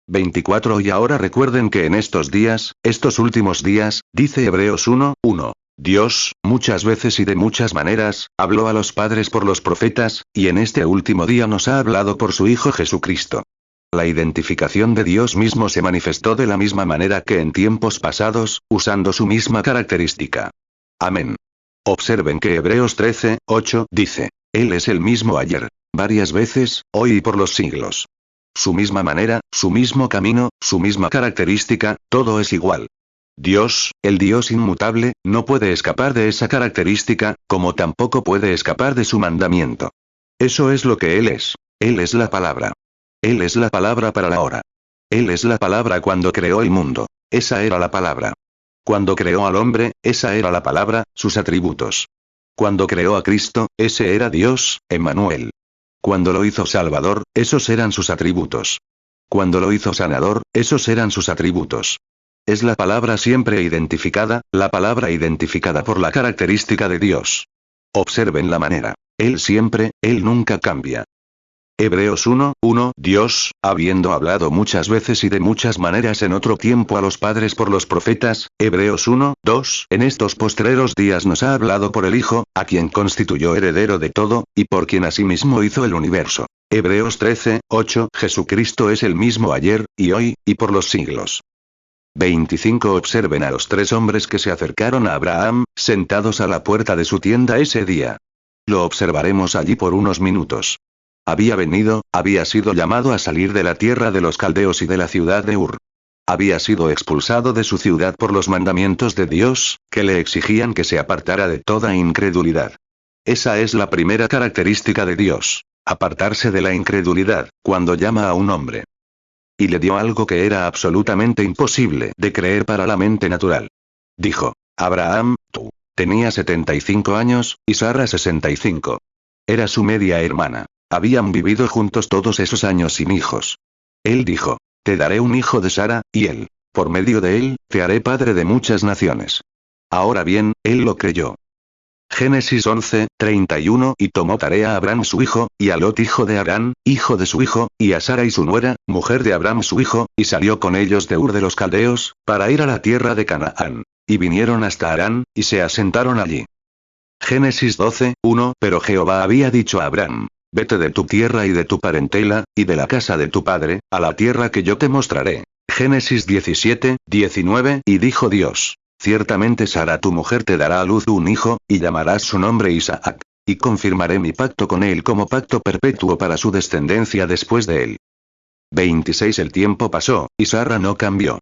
24. Y ahora recuerden que en estos días, estos últimos días, dice Hebreos 1:1. Dios, muchas veces y de muchas maneras, habló a los padres por los profetas, y en este último día nos ha hablado por su Hijo Jesucristo. La identificación de Dios mismo se manifestó de la misma manera que en tiempos pasados, usando su misma característica. Amén. Observen que Hebreos 13:8 dice, Él es el mismo ayer, Varias veces, hoy y por los siglos. Su misma manera, su mismo camino, su misma característica, todo es igual. Dios, el Dios inmutable, no puede escapar de esa característica, como tampoco puede escapar de su mandamiento. Eso es lo que Él es. Él es la palabra. Él es la palabra para la hora. Él es la palabra cuando creó el mundo. Esa era la palabra. Cuando creó al hombre, esa era la palabra, sus atributos. Cuando creó a Cristo, ese era Dios, Emmanuel. Cuando lo hizo Salvador, esos eran sus atributos. Cuando lo hizo Sanador, esos eran sus atributos. Es la palabra siempre identificada, la palabra identificada por la característica de Dios. Observen la manera. Él siempre, Él nunca cambia. Hebreos 1:1 Dios, habiendo hablado muchas veces y de muchas maneras en otro tiempo a los padres por los profetas, Hebreos 1:2 en estos postreros días nos ha hablado por el Hijo, a quien constituyó heredero de todo, y por quien asimismo hizo el universo. Hebreos 13:8 Jesucristo es el mismo ayer, y hoy, y por los siglos. 25 Observen a los tres hombres que se acercaron a Abraham, sentados a la puerta de su tienda ese día. Lo observaremos allí por unos minutos. Había sido llamado a salir de la tierra de los caldeos y de la ciudad de Ur. Había sido expulsado de su ciudad por los mandamientos de Dios, que le exigían que se apartara de toda incredulidad. Esa es la primera característica de Dios, apartarse de la incredulidad, cuando llama a un hombre. Y le dio algo que era absolutamente imposible de creer para la mente natural. Dijo: Abraham, tú. Tenía 75 años, y Sara 65. Era su media hermana. Habían vivido juntos todos esos años sin hijos. Él dijo: te daré un hijo de Sara, y él, por medio de él, te haré padre de muchas naciones. Ahora bien, él lo creyó. Génesis 11:31 Y tomó tarea a Abraham su hijo, y a Lot hijo de Harán, hijo de su hijo, y a Sara y su nuera, mujer de Abraham su hijo, y salió con ellos de Ur de los Caldeos, para ir a la tierra de Canaán. Y vinieron hasta Harán, y se asentaron allí. Génesis 12:1 Pero Jehová había dicho a Abraham: vete de tu tierra y de tu parentela, y de la casa de tu padre, a la tierra que yo te mostraré. Génesis 17:19 Y dijo Dios: ciertamente Sara tu mujer te dará a luz un hijo, y llamarás su nombre Isaac. Y confirmaré mi pacto con él como pacto perpetuo para su descendencia después de él. 26 El tiempo pasó, y Sara no cambió.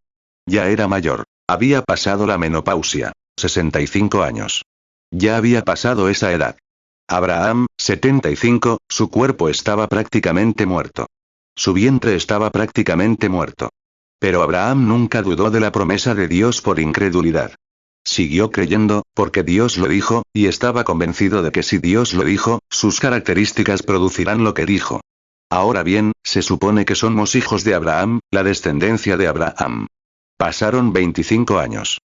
Ya era mayor. Había pasado la menopausia. 65 años. Ya había pasado esa edad. Abraham, 75, su cuerpo estaba prácticamente muerto. Su vientre estaba prácticamente muerto. Pero Abraham nunca dudó de la promesa de Dios por incredulidad. Siguió creyendo, porque Dios lo dijo, y estaba convencido de que si Dios lo dijo, sus características producirán lo que dijo. Ahora bien, se supone que somos hijos de Abraham, la descendencia de Abraham. Pasaron 25 años.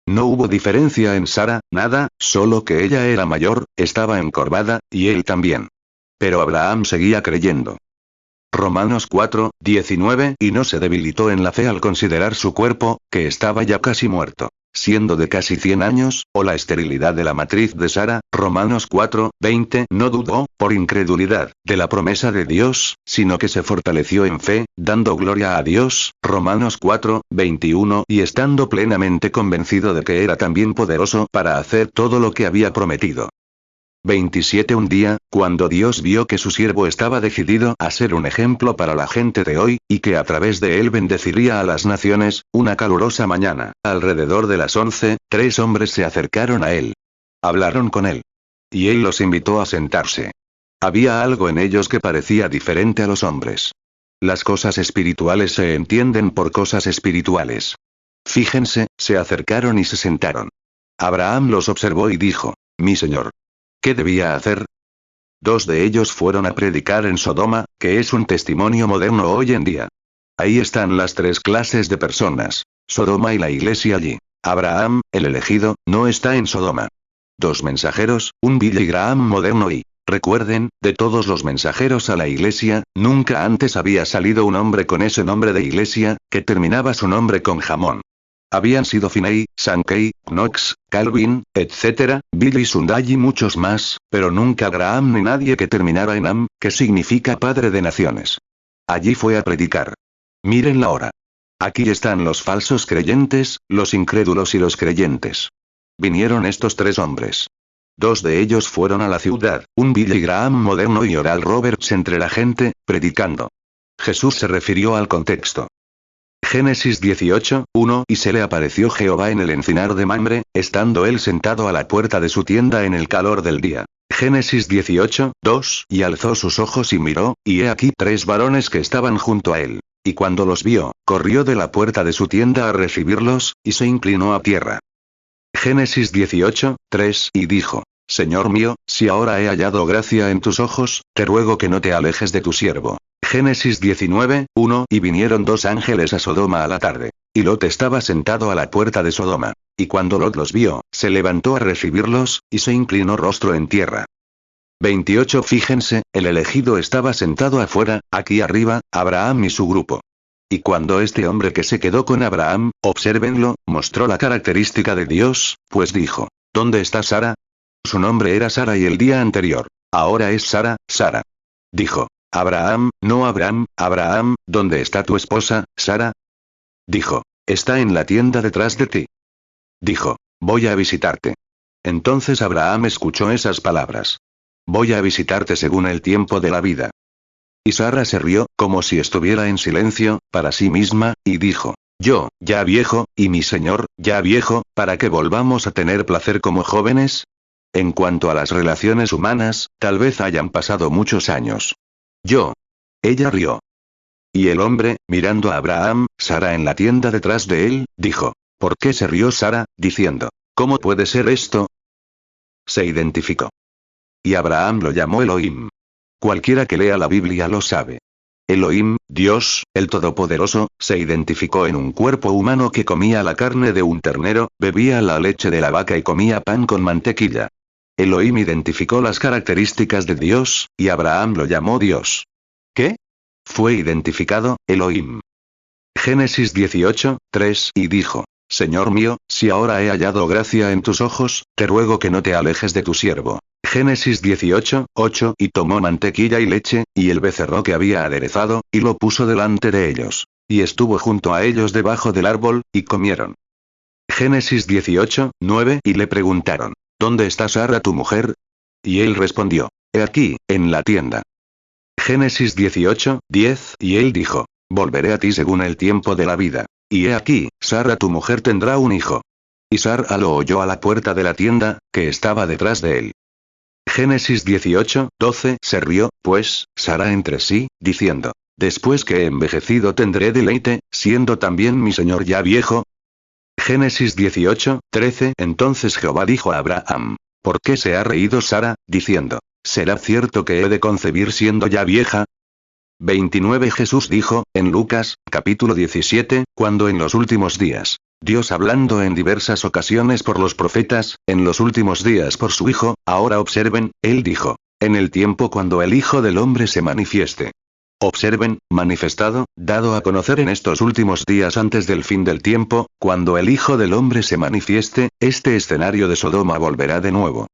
No hubo diferencia en Sara, nada, solo que ella era mayor, estaba encorvada, y él también. Pero Abraham seguía creyendo. Romanos 4:19 Y no se debilitó en la fe al considerar su cuerpo, que estaba ya casi muerto, siendo de casi 100 años, o la esterilidad de la matriz de Sara. Romanos 4:20 No dudó, por incredulidad, de la promesa de Dios, sino que se fortaleció en fe, dando gloria a Dios. Romanos 4:21 Y estando plenamente convencido de que era también poderoso para hacer todo lo que había prometido. 27 Un día, cuando Dios vio que su siervo estaba decidido a ser un ejemplo para la gente de hoy, y que a través de él bendeciría a las naciones, una calurosa mañana, alrededor de las 11, 3 hombres se acercaron a él. Hablaron con él. Y él los invitó a sentarse. Había algo en ellos que parecía diferente a los hombres. Las cosas espirituales se entienden por cosas espirituales. Fíjense, se acercaron y se sentaron. Abraham los observó y dijo: mi señor. ¿Qué debía hacer? 2 de ellos fueron a predicar en Sodoma, que es un testimonio moderno hoy en día. Ahí están las 3 clases de personas. Sodoma y la iglesia allí. Abraham, el elegido, no está en Sodoma. 2 mensajeros, un Billy Graham moderno y, recuerden, de todos los mensajeros a la iglesia, nunca antes había salido un hombre con ese nombre de iglesia, que terminaba su nombre con jamón. Habían sido Finney, Sankey, Knox, Calvin, etc., Billy Sunday y muchos más, pero nunca Graham ni nadie que terminara en am, que significa padre de naciones. Allí fue a predicar. Miren la hora. Aquí están los falsos creyentes, los incrédulos y los creyentes. Vinieron estos 3 hombres. 2 de ellos fueron a la ciudad, un Billy Graham moderno y Oral Roberts entre la gente, predicando. Jesús se refirió al contexto. Génesis 18, 1 Y se le apareció Jehová en el encinar de Mamre, estando él sentado a la puerta de su tienda en el calor del día. Génesis 18, 2 Y alzó sus ojos y miró, y he aquí 3 varones que estaban junto a él. Y cuando los vio, corrió de la puerta de su tienda a recibirlos, y se inclinó a tierra. Génesis 18, 3 Y dijo: Señor mío, si ahora he hallado gracia en tus ojos, te ruego que no te alejes de tu siervo. Génesis 19, 1 Y vinieron 2 ángeles a Sodoma a la tarde. Y Lot estaba sentado a la puerta de Sodoma. Y cuando Lot los vio, se levantó a recibirlos, y se inclinó rostro en tierra. 28 Fíjense, el elegido estaba sentado afuera, aquí arriba, Abraham y su grupo. Y cuando este hombre que se quedó con Abraham, obsérvenlo, mostró la característica de Dios, pues dijo: ¿Dónde está Sara? Su nombre era Sara y el día anterior. Ahora es Sara, Sara. Dijo: Abraham, no Abraham, Abraham, ¿dónde está tu esposa, Sara? Dijo: Está en la tienda detrás de ti. Dijo: Voy a visitarte. Entonces Abraham escuchó esas palabras. Voy a visitarte según el tiempo de la vida. Y Sara se rió, como si estuviera en silencio, para sí misma, y dijo: Yo, ya viejo, y mi señor, ya viejo, ¿para que volvamos a tener placer como jóvenes? En cuanto a las relaciones humanas, tal vez hayan pasado muchos años. Yo. Ella rió. Y el hombre, mirando a Abraham, Sara en la tienda detrás de él, dijo: ¿Por qué se rió Sara, diciendo: ¿Cómo puede ser esto? Se identificó. Y Abraham lo llamó Elohim. Cualquiera que lea la Biblia lo sabe. Elohim, Dios, el Todopoderoso, se identificó en un cuerpo humano que comía la carne de un ternero, bebía la leche de la vaca y comía pan con mantequilla. Elohim identificó las características de Dios, y Abraham lo llamó Dios. ¿Qué? Fue identificado, Elohim. Génesis 18, 3 Y dijo: Señor mío, si ahora he hallado gracia en tus ojos, te ruego que no te alejes de tu siervo. Génesis 18, 8 Y tomó mantequilla y leche, y el becerro que había aderezado, y lo puso delante de ellos. Y estuvo junto a ellos debajo del árbol, y comieron. Génesis 18, 9 Y le preguntaron: ¿Dónde está Sara tu mujer? Y él respondió: He aquí, en la tienda. Génesis 18, 10 Y él dijo: Volveré a ti según el tiempo de la vida. Y he aquí, Sara tu mujer tendrá un hijo. Y Sara lo oyó a la puerta de la tienda, que estaba detrás de él. Génesis 18, 12 Se rió, pues, Sara entre sí, diciendo: Después que he envejecido tendré deleite, siendo también mi señor ya viejo. Génesis 18, 13 Entonces Jehová dijo a Abraham: ¿Por qué se ha reído Sara, diciendo: ¿Será cierto que he de concebir siendo ya vieja? 29 Jesús dijo, en Lucas, capítulo 17, cuando en los últimos días, Dios hablando en diversas ocasiones por los profetas, en los últimos días por su Hijo, ahora observen, Él dijo: En el tiempo cuando el Hijo del Hombre se manifieste. Observen, manifestado, dado a conocer en estos últimos días antes del fin del tiempo, cuando el Hijo del Hombre se manifieste, este escenario de Sodoma volverá de nuevo.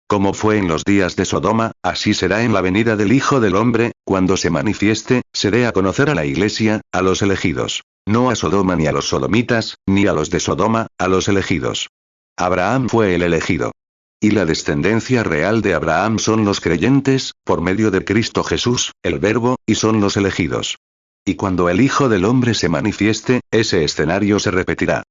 Como fue en los días de Sodoma, así será en la venida del Hijo del Hombre, cuando se manifieste, se dé a conocer a la Iglesia, a los elegidos. No a Sodoma ni a los sodomitas, ni a los de Sodoma, a los elegidos. Abraham fue el elegido. Y la descendencia real de Abraham son los creyentes, por medio de Cristo Jesús, el Verbo, y son los elegidos. Y cuando el Hijo del Hombre se manifieste, ese escenario se repetirá.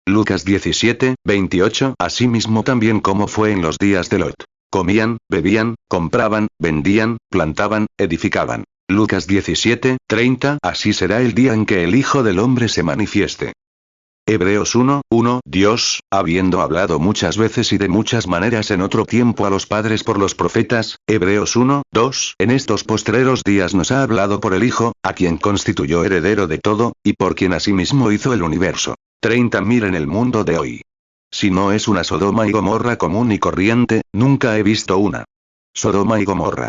Lucas 17, 28 Asimismo también como fue en los días de Lot. Comían, bebían, compraban, vendían, plantaban, edificaban. Lucas 17, 30 Así será el día en que el Hijo del Hombre se manifieste. Hebreos 1, 1 Dios, habiendo hablado muchas veces y de muchas maneras en otro tiempo a los padres por los profetas, Hebreos 1, 2 En estos postreros días nos ha hablado por el Hijo, a quien constituyó heredero de todo, y por quien asimismo hizo el universo. 30 Miren el mundo de hoy. Si no es una Sodoma y Gomorra común y corriente, nunca he visto una. Sodoma y Gomorra.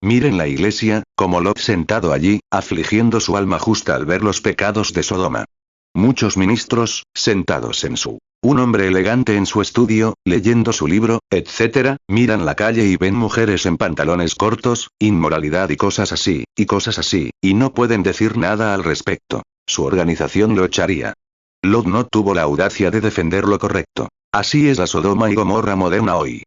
Miren la iglesia, como Lot sentado allí, afligiendo su alma justa al ver los pecados de Sodoma. Muchos ministros, sentados en un hombre elegante en su estudio, leyendo su libro, etc., miran la calle y ven mujeres en pantalones cortos, inmoralidad y cosas así, y no pueden decir nada al respecto. Su organización lo echaría. Lot no tuvo la audacia de defender lo correcto. Así es la Sodoma y Gomorra moderna hoy.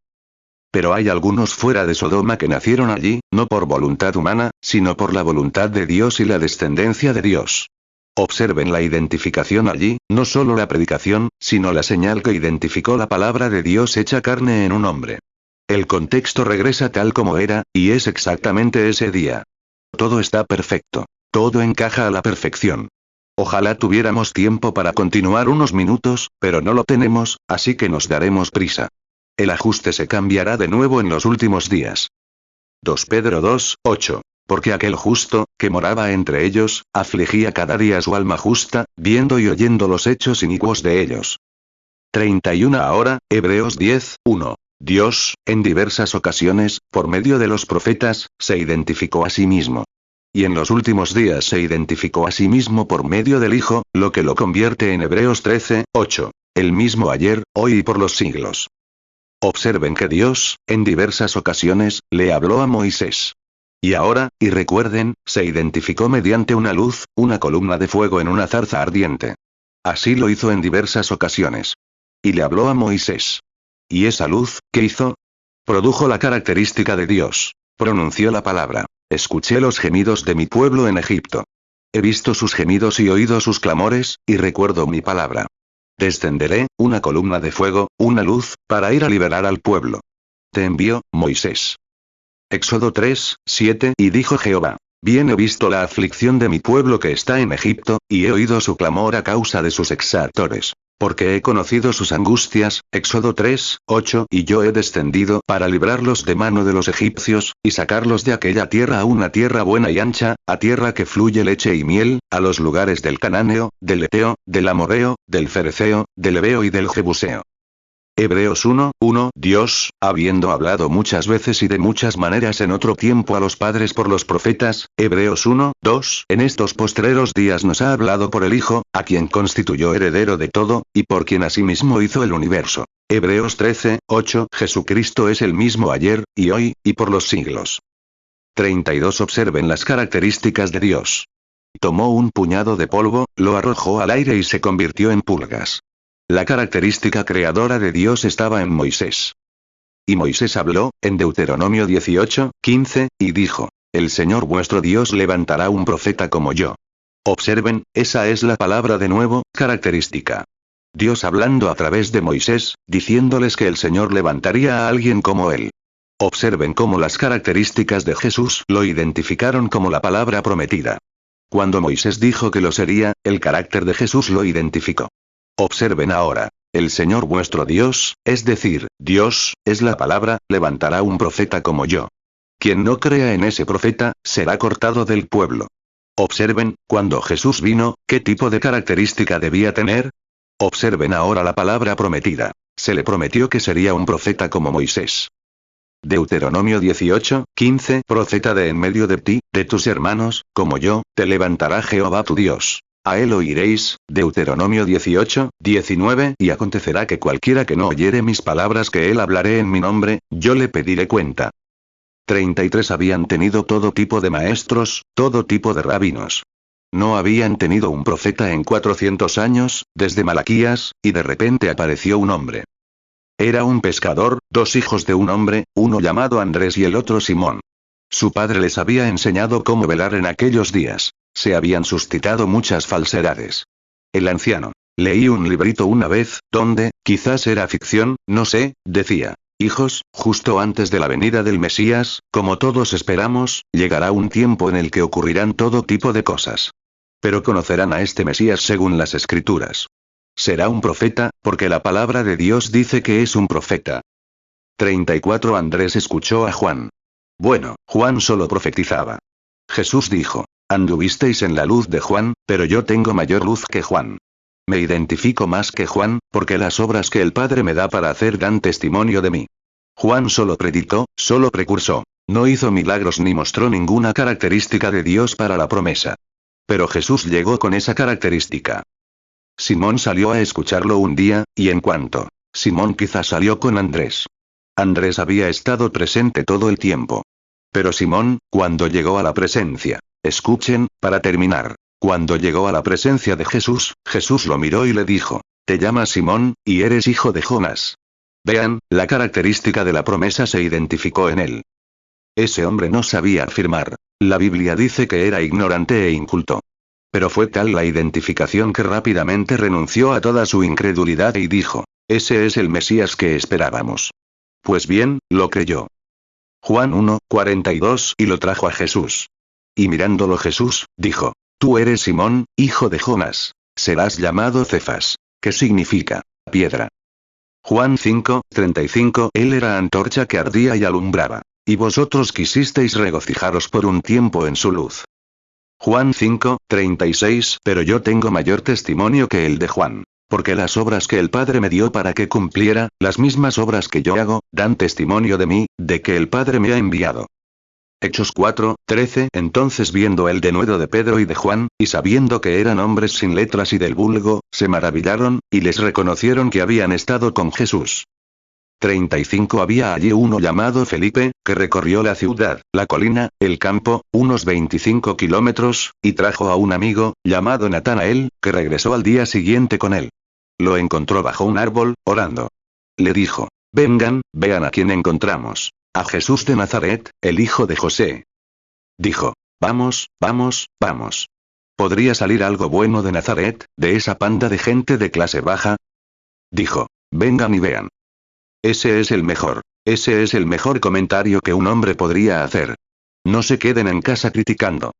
Pero hay algunos fuera de Sodoma que nacieron allí, no por voluntad humana, sino por la voluntad de Dios y la descendencia de Dios. Observen la identificación allí, no solo la predicación, sino la señal que identificó la palabra de Dios hecha carne en un hombre. El contexto regresa tal como era, y es exactamente ese día. Todo está perfecto. Todo encaja a la perfección. Ojalá tuviéramos tiempo para continuar unos minutos, pero no lo tenemos, así que nos daremos prisa. El ajuste se cambiará de nuevo en los últimos días. 2 Pedro 2, 8. Porque aquel justo, que moraba entre ellos, afligía cada día su alma justa, viendo y oyendo los hechos inicuos de ellos. 31 Ahora, Hebreos 10, 1. Dios, en diversas ocasiones, por medio de los profetas, se identificó a sí mismo. Y en los últimos días se identificó a sí mismo por medio del Hijo, lo que lo convierte en Hebreos 13, 8. El mismo ayer, hoy y por los siglos. Observen que Dios, en diversas ocasiones, le habló a Moisés. Y ahora, y recuerden, se identificó mediante una luz, una columna de fuego en una zarza ardiente. Así lo hizo en diversas ocasiones. Y le habló a Moisés. ¿Y esa luz, qué hizo? Produjo la característica de Dios. Pronunció la palabra. Escuché los gemidos de mi pueblo en Egipto. He visto sus gemidos y oído sus clamores, y recuerdo mi palabra. Descenderé, una columna de fuego, una luz, para ir a liberar al pueblo. Te envío, Moisés. Éxodo 3, 7. Y dijo Jehová: Bien he visto la aflicción de mi pueblo que está en Egipto, y he oído su clamor a causa de sus exactores. Porque he conocido sus angustias, Éxodo 3, 8. Y yo he descendido para librarlos de mano de los egipcios, y sacarlos de aquella tierra a una tierra buena y ancha, a tierra que fluye leche y miel, a los lugares del Cananeo, del Eteo, del Amorreo, del Fereceo, del Heveo y del Jebuseo. Hebreos 1, 1. Dios, habiendo hablado muchas veces y de muchas maneras en otro tiempo a los padres por los profetas, Hebreos 1, 2. En estos postreros días nos ha hablado por el Hijo, a quien constituyó heredero de todo, y por quien asimismo hizo el universo. Hebreos 13, 8. Jesucristo es el mismo ayer, y hoy, y por los siglos. 32. Observen las características de Dios. Tomó un puñado de polvo, lo arrojó al aire y se convirtió en pulgas. La característica creadora de Dios estaba en Moisés. Y Moisés habló, en Deuteronomio 18, 15, y dijo: El Señor vuestro Dios levantará un profeta como yo. Observen, esa es la palabra de nuevo, característica. Dios hablando a través de Moisés, diciéndoles que el Señor levantaría a alguien como él. Observen cómo las características de Jesús lo identificaron como la palabra prometida. Cuando Moisés dijo que lo sería, el carácter de Jesús lo identificó. Observen ahora. El Señor vuestro Dios, es decir, Dios, es la palabra, levantará un profeta como yo. Quien no crea en ese profeta, será cortado del pueblo. Observen, cuando Jesús vino, ¿qué tipo de característica debía tener? Observen ahora la palabra prometida. Se le prometió que sería un profeta como Moisés. Deuteronomio 18, 15. Profeta de en medio de ti, de tus hermanos, como yo, te levantará Jehová tu Dios. A él oiréis, Deuteronomio 18, 19. Y acontecerá que cualquiera que no oyere mis palabras que él hablaré en mi nombre, yo le pediré cuenta. 33. Habían tenido todo tipo de maestros, todo tipo de rabinos. No habían tenido un profeta en 400 años, desde Malaquías, y de repente apareció un hombre. Era un pescador, dos hijos de un hombre, uno llamado Andrés y el otro Simón. Su padre les había enseñado cómo velar en aquellos días. Se habían suscitado muchas falsedades. El anciano. Leí un librito una vez, donde, quizás era ficción, no sé, decía: hijos, justo antes de la venida del Mesías, como todos esperamos, llegará un tiempo en el que ocurrirán todo tipo de cosas. Pero conocerán a este Mesías según las Escrituras. Será un profeta, porque la palabra de Dios dice que es un profeta. 34. Andrés escuchó a Juan. Bueno, Juan solo profetizaba. Jesús dijo: anduvisteis en la luz de Juan, pero yo tengo mayor luz que Juan. Me identifico más que Juan, porque las obras que el Padre me da para hacer dan testimonio de mí. Juan solo predicó, solo precursó. No hizo milagros ni mostró ninguna característica de Dios para la promesa. Pero Jesús llegó con esa característica. Simón salió a escucharlo un día, y en cuanto Simón quizás salió con Andrés. Andrés había estado presente todo el tiempo. Pero Simón, cuando llegó a la presencia, escuchen, para terminar, cuando llegó a la presencia de Jesús, Jesús lo miró y le dijo: te llamas Simón, y eres hijo de Jonás. Vean, la característica de la promesa se identificó en él. Ese hombre no sabía afirmar. La Biblia dice que era ignorante e inculto. Pero fue tal la identificación que rápidamente renunció a toda su incredulidad y dijo, ese es el Mesías que esperábamos. Pues bien, lo creyó. Juan 1:42 y lo trajo a Jesús. Y mirándolo Jesús, dijo, tú eres Simón, hijo de Jonás. Serás llamado Cefas. ¿Qué significa? Piedra. Juan 5:35 Él era antorcha que ardía y alumbraba. Y vosotros quisisteis regocijaros por un tiempo en su luz. Juan 5:36 Pero yo tengo mayor testimonio que el de Juan. Porque las obras que el Padre me dio para que cumpliera, las mismas obras que yo hago, dan testimonio de mí, de que el Padre me ha enviado. Hechos 4:13 Entonces viendo el denuedo de Pedro y de Juan, y sabiendo que eran hombres sin letras y del vulgo, se maravillaron, y les reconocieron que habían estado con Jesús. 35 Había allí uno llamado Felipe, que recorrió la ciudad, la colina, el campo, unos 25 kilómetros, y trajo a un amigo, llamado Natanael, que regresó al día siguiente con él. Lo encontró bajo un árbol, orando. Le dijo, vengan, vean a quién encontramos. A Jesús de Nazaret, el hijo de José. Dijo, vamos, vamos, vamos. ¿Podría salir algo bueno de Nazaret, de esa panda de gente de clase baja? Dijo, vengan y vean. Ese es el mejor comentario que un hombre podría hacer. No se queden en casa criticando.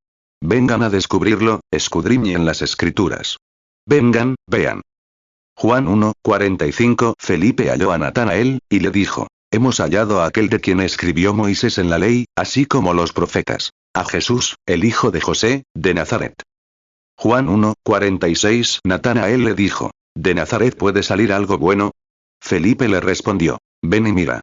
Vengan a descubrirlo, escudriñen las escrituras. Vengan, vean. Juan 1:45 Felipe halló a Natanael, y le dijo, hemos hallado a aquel de quien escribió Moisés en la ley, así como los profetas, a Jesús, el hijo de José, de Nazaret. Juan 1:46 Natanael le dijo, ¿de Nazaret puede salir algo bueno? Felipe le respondió, ven y mira.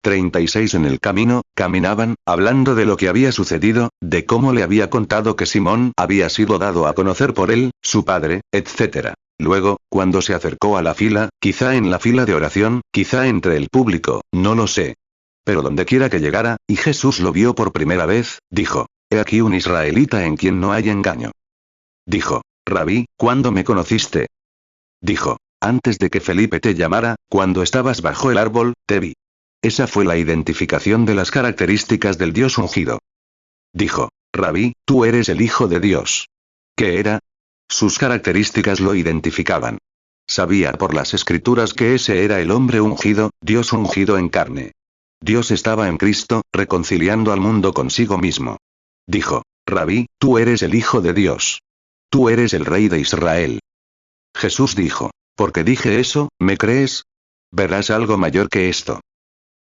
36 En el camino, caminaban, hablando de lo que había sucedido, de cómo le había contado que Simón había sido dado a conocer por él, su padre, etc. Luego, cuando se acercó a la fila, quizá en la fila de oración, quizá entre el público, no lo sé. Pero dondequiera que llegara, y Jesús lo vio por primera vez, dijo, he aquí un israelita en quien no hay engaño. Dijo, Rabí, ¿cuándo me conociste? Dijo, antes de que Felipe te llamara, cuando estabas bajo el árbol, te vi. Esa fue la identificación de las características del Dios ungido. Dijo, Rabí, tú eres el Hijo de Dios. ¿Qué era? Sus características lo identificaban. Sabía por las escrituras que ese era el hombre ungido, Dios ungido en carne. Dios estaba en Cristo, reconciliando al mundo consigo mismo. Dijo, Rabí, tú eres el Hijo de Dios. Tú eres el Rey de Israel. Jesús dijo, porque dije eso, ¿me crees? Verás algo mayor que esto.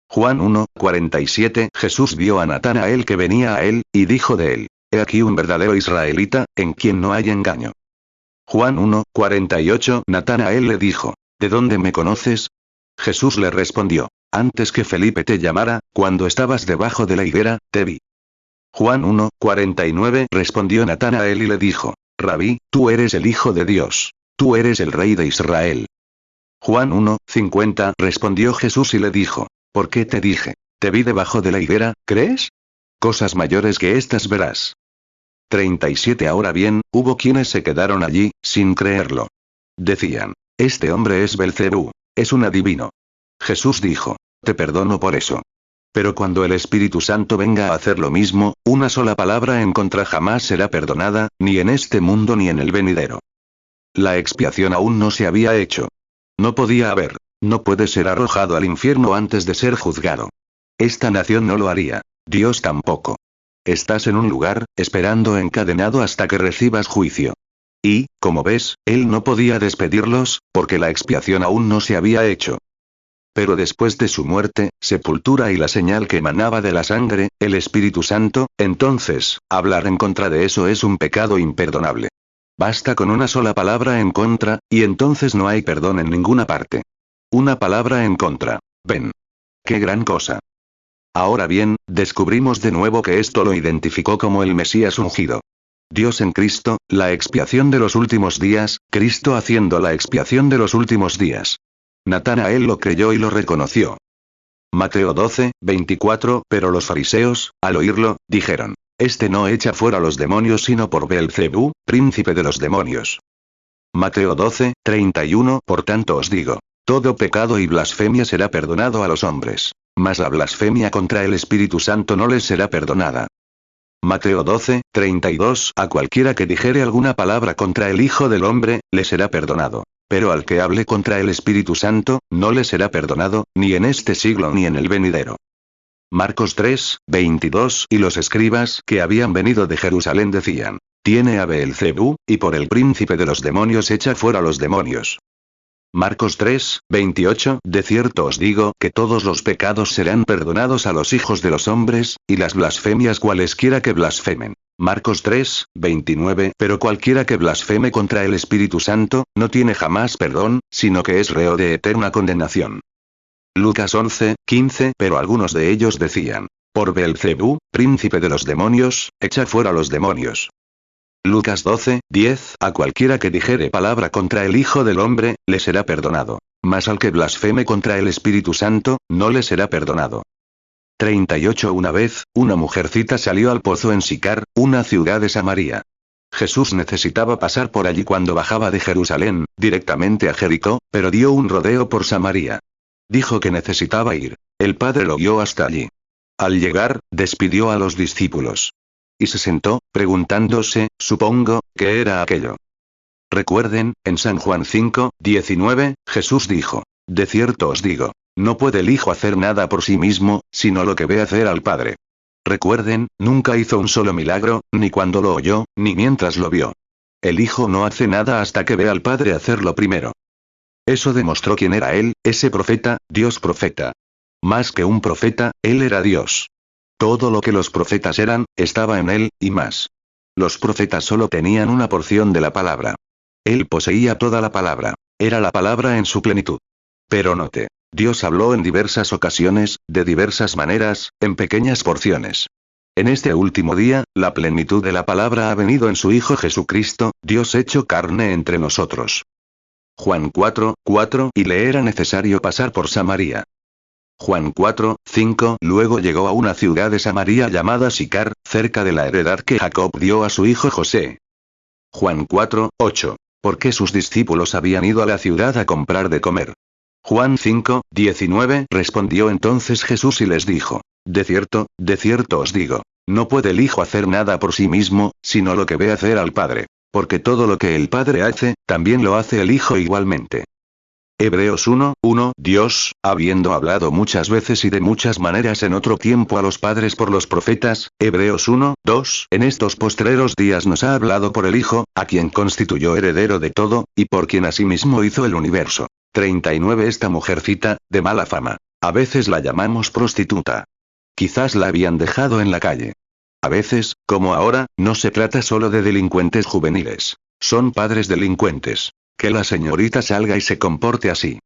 Juan 1:47 Jesús vio a Natanael que venía a él, y dijo de él, he aquí un verdadero israelita, en quien no hay engaño. Juan 1:48 Natanael le dijo, ¿de dónde me conoces? Jesús le respondió, antes que Felipe te llamara, cuando estabas debajo de la higuera, te vi. Juan 1:49 Respondió Natanael y le dijo, Rabí, tú eres el Hijo de Dios. Tú eres el Rey de Israel. Juan 1:50 Respondió Jesús y le dijo, ¿por qué te dije, te vi debajo de la higuera, crees? Cosas mayores que estas verás. 37 Ahora bien, hubo quienes se quedaron allí, sin creerlo. Decían, este hombre es Belcebú, es un adivino. Jesús dijo, te perdono por eso. Pero cuando el Espíritu Santo venga a hacer lo mismo, una sola palabra en contra jamás será perdonada, ni en este mundo ni en el venidero. La expiación aún no se había hecho. No podía haber. No puede ser arrojado al infierno antes de ser juzgado. Esta nación no lo haría. Dios tampoco. Estás en un lugar, esperando encadenado hasta que recibas juicio. Y, como ves, él no podía despedirlos, porque la expiación aún no se había hecho. Pero después de su muerte, sepultura y la señal que emanaba de la sangre, el Espíritu Santo, entonces, hablar en contra de eso es un pecado imperdonable. Basta con una sola palabra en contra, y entonces no hay perdón en ninguna parte. Una palabra en contra. Ven. ¡Qué gran cosa! Ahora bien, descubrimos de nuevo que esto lo identificó como el Mesías ungido. Dios en Cristo, la expiación de los últimos días, Cristo haciendo la expiación de los últimos días. Natanael lo creyó y lo reconoció. Mateo 12:24 Pero los fariseos, al oírlo, dijeron, este no echa fuera los demonios sino por Beelzebú, príncipe de los demonios. Mateo 12:31 Por tanto os digo, Todo pecado y blasfemia será perdonado a los hombres, mas la blasfemia contra el Espíritu Santo no les será perdonada. Mateo 12:32 A cualquiera que dijere alguna palabra contra el Hijo del Hombre, le será perdonado. Pero al que hable contra el Espíritu Santo, no le será perdonado, ni en este siglo ni en el venidero. Marcos 3:22 Y los escribas que habían venido de Jerusalén decían: Tiene a Beelzebú, y por el príncipe de los demonios echa fuera los demonios. Marcos 3:28 De cierto os digo que todos los pecados serán perdonados a los hijos de los hombres, y las blasfemias cualesquiera que blasfemen. Marcos 3:29 Pero cualquiera que blasfeme contra el Espíritu Santo, no tiene jamás perdón, sino que es reo de eterna condenación. Lucas 11:15 Pero algunos de ellos decían: Por Beelzebú, príncipe de los demonios, echa fuera los demonios. Lucas 12:10 A cualquiera que dijere palabra contra el Hijo del Hombre, le será perdonado. Mas al que blasfeme contra el Espíritu Santo, no le será perdonado. 38 Una vez, una mujercita salió al pozo en Sicar, una ciudad de Samaria. Jesús necesitaba pasar por allí cuando bajaba de Jerusalén, directamente a Jericó, pero dio un rodeo por Samaria. Dijo que necesitaba ir. El Padre lo guió hasta allí. Al llegar, despidió a los discípulos. Y se sentó, preguntándose, supongo, ¿qué era aquello? Recuerden, en San Juan 5:19, Jesús dijo: De cierto os digo, no puede el Hijo hacer nada por sí mismo, sino lo que ve hacer al Padre. Recuerden, nunca hizo un solo milagro, ni cuando lo oyó, ni mientras lo vio. El Hijo no hace nada hasta que ve al Padre hacerlo primero. Eso demostró quién era él, ese profeta, Dios profeta. Más que un profeta, él era Dios. Todo lo que los profetas eran, estaba en él, y más. Los profetas solo tenían una porción de la palabra. Él poseía toda la palabra. Era la palabra en su plenitud. Pero note, Dios habló en diversas ocasiones, de diversas maneras, en pequeñas porciones. En este último día, la plenitud de la palabra ha venido en su Hijo Jesucristo, Dios hecho carne entre nosotros. Juan 4:4 Y le era necesario pasar por Samaria. Juan 4:5 Luego llegó a una ciudad de Samaria llamada Sicar, cerca de la heredad que Jacob dio a su hijo José. Juan 4:8 Porque sus discípulos habían ido a la ciudad a comprar de comer. Juan 5:19 Respondió entonces Jesús y les dijo: de cierto os digo, no puede el Hijo hacer nada por sí mismo, sino lo que ve hacer al Padre. Porque todo lo que el Padre hace, también lo hace el Hijo igualmente. Hebreos 1:1 Dios, habiendo hablado muchas veces y de muchas maneras en otro tiempo a los padres por los profetas, Hebreos 1:2 En estos postreros días nos ha hablado por el Hijo, a quien constituyó heredero de todo, y por quien asimismo hizo el universo. 39 Esta mujercita, de mala fama. A veces la llamamos prostituta. Quizás la habían dejado en la calle. A veces, como ahora, no se trata solo de delincuentes juveniles. Son padres delincuentes. Que la señorita salga y se comporte así.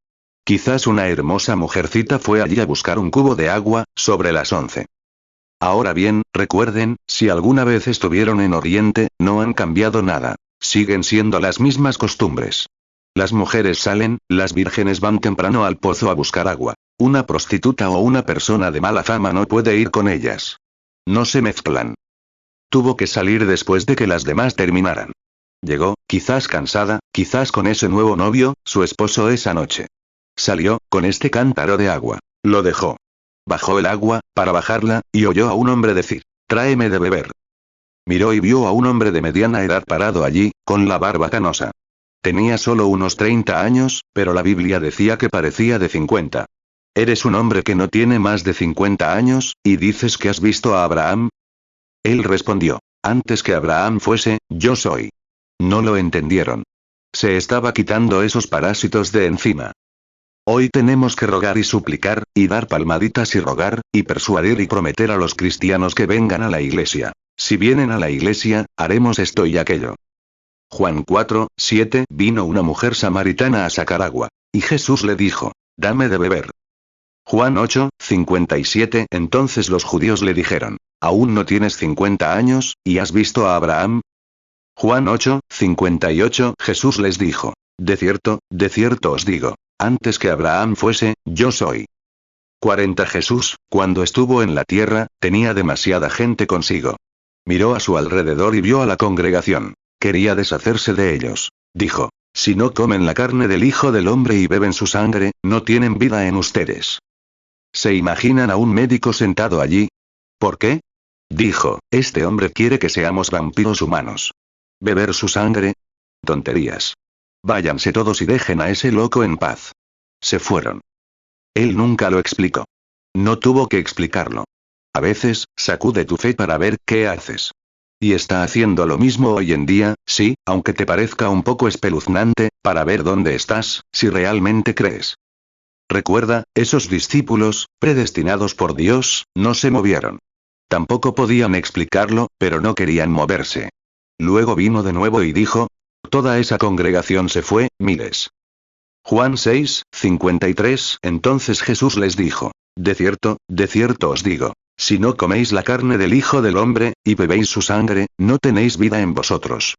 Quizás una hermosa mujercita fue allí a buscar un cubo de agua, sobre las 11. Ahora bien, recuerden, si alguna vez estuvieron en Oriente, no han cambiado nada. Siguen siendo las mismas costumbres. Las mujeres salen, las vírgenes van temprano al pozo a buscar agua. Una prostituta o una persona de mala fama no puede ir con ellas. No se mezclan. Tuvo que salir después de que las demás terminaran. Llegó, quizás cansada, quizás con ese nuevo novio, su esposo esa noche. Salió, con este cántaro de agua. Lo dejó. Bajó el agua, para bajarla, y oyó a un hombre decir: tráeme de beber. Miró y vio a un hombre de mediana edad parado allí, con la barba canosa. Tenía solo unos 30 años, pero la Biblia decía que parecía de 50. ¿Eres un hombre que no tiene más de 50 años, y dices que has visto a Abraham? Él respondió: antes que Abraham fuese, yo soy. No lo entendieron. Se estaba quitando esos parásitos de encima. Hoy tenemos que rogar y suplicar, y dar palmaditas y rogar, y persuadir y prometer a los cristianos que vengan a la iglesia. Si vienen a la iglesia, haremos esto y aquello. Juan 4:7 Vino una mujer samaritana a sacar agua. Y Jesús le dijo: dame de beber. Juan 8:57 Entonces los judíos le dijeron: ¿aún no tienes 50 años, y has visto a Abraham? Juan 8:58 Jesús les dijo: de cierto os digo, antes que Abraham fuese, yo soy. 40 Jesús, cuando estuvo en la tierra, tenía demasiada gente consigo. Miró a su alrededor y vio a la congregación. Quería deshacerse de ellos. Dijo: Si no comen la carne del Hijo del Hombre y beben su sangre, no tienen vida en ustedes. ¿Se imaginan a un médico sentado allí? ¿Por qué? Dijo, este hombre quiere que seamos vampiros humanos. ¿Beber su sangre? Tonterías. Váyanse todos y dejen a ese loco en paz. Se fueron. Él nunca lo explicó. No tuvo que explicarlo. A veces, sacude tu fe para ver qué haces. Y está haciendo lo mismo hoy en día, sí, aunque te parezca un poco espeluznante, para ver dónde estás, si realmente crees. Recuerda, esos discípulos, predestinados por Dios, no se movieron. Tampoco podían explicarlo, pero no querían moverse. Luego vino de nuevo y dijo, toda esa congregación se fue, miles. Juan 6, 53. Entonces Jesús les dijo, de cierto os digo, si no coméis la carne del Hijo del Hombre, y bebéis su sangre, no tenéis vida en vosotros.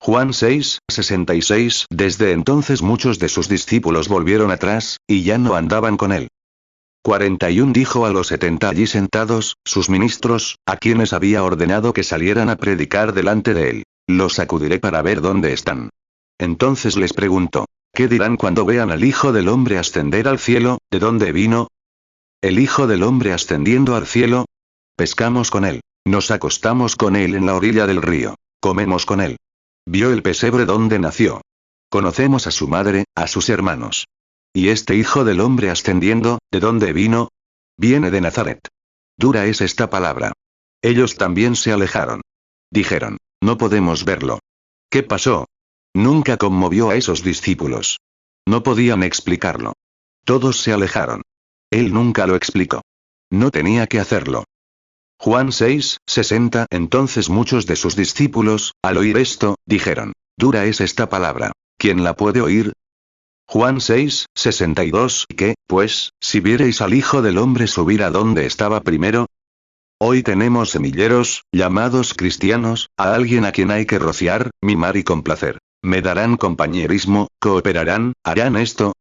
Juan 6, 66. Desde entonces muchos de sus discípulos volvieron atrás, y ya no andaban con él. 41 Dijo a los 70 allí sentados, sus ministros, a quienes había ordenado que salieran a predicar delante de él, los sacudiré para ver dónde están. Entonces les preguntó, ¿qué dirán cuando vean al Hijo del Hombre ascender al cielo? ¿De dónde vino? ¿El Hijo del Hombre ascendiendo al cielo? Pescamos con él, nos acostamos con él en la orilla del río, comemos con él. Vio el pesebre donde nació. Conocemos a su madre, a sus hermanos. ¿Y este Hijo del Hombre ascendiendo, de dónde vino? Viene de Nazaret. Dura es esta palabra. Ellos también se alejaron. Dijeron, no podemos verlo. ¿Qué pasó? Nunca conmovió a esos discípulos. No podían explicarlo. Todos se alejaron. Él nunca lo explicó. No tenía que hacerlo. Juan 6, 60. Entonces muchos de sus discípulos, al oír esto, dijeron, dura es esta palabra. ¿Quién la puede oír? Juan 6, 62. ¿Qué, pues, si viereis al Hijo del Hombre subir a donde estaba primero? Hoy tenemos semilleros, llamados cristianos, a alguien a quien hay que rociar, mimar y complacer. Me darán compañerismo, cooperarán, harán esto.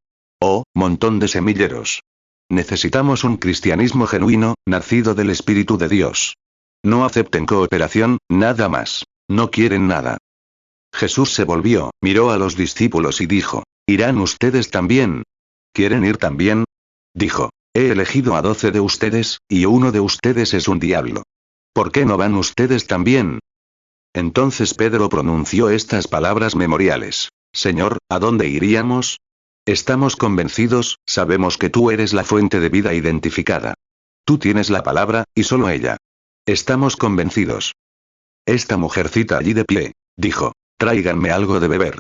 Oh, montón de semilleros. Necesitamos un cristianismo genuino, nacido del Espíritu de Dios. No acepten cooperación, nada más. No quieren nada. Jesús se volvió, miró a los discípulos y dijo, ¿irán ustedes también? ¿Quieren ir también? Dijo, he elegido a 12 de ustedes, y uno de ustedes es un diablo. ¿Por qué no van ustedes también? Entonces Pedro pronunció estas palabras memoriales. Señor, ¿a dónde iríamos? Estamos convencidos, sabemos que tú eres la fuente de vida identificada. Tú tienes la palabra, y solo ella. Estamos convencidos. Esta mujercita allí de pie, dijo, tráiganme algo de beber.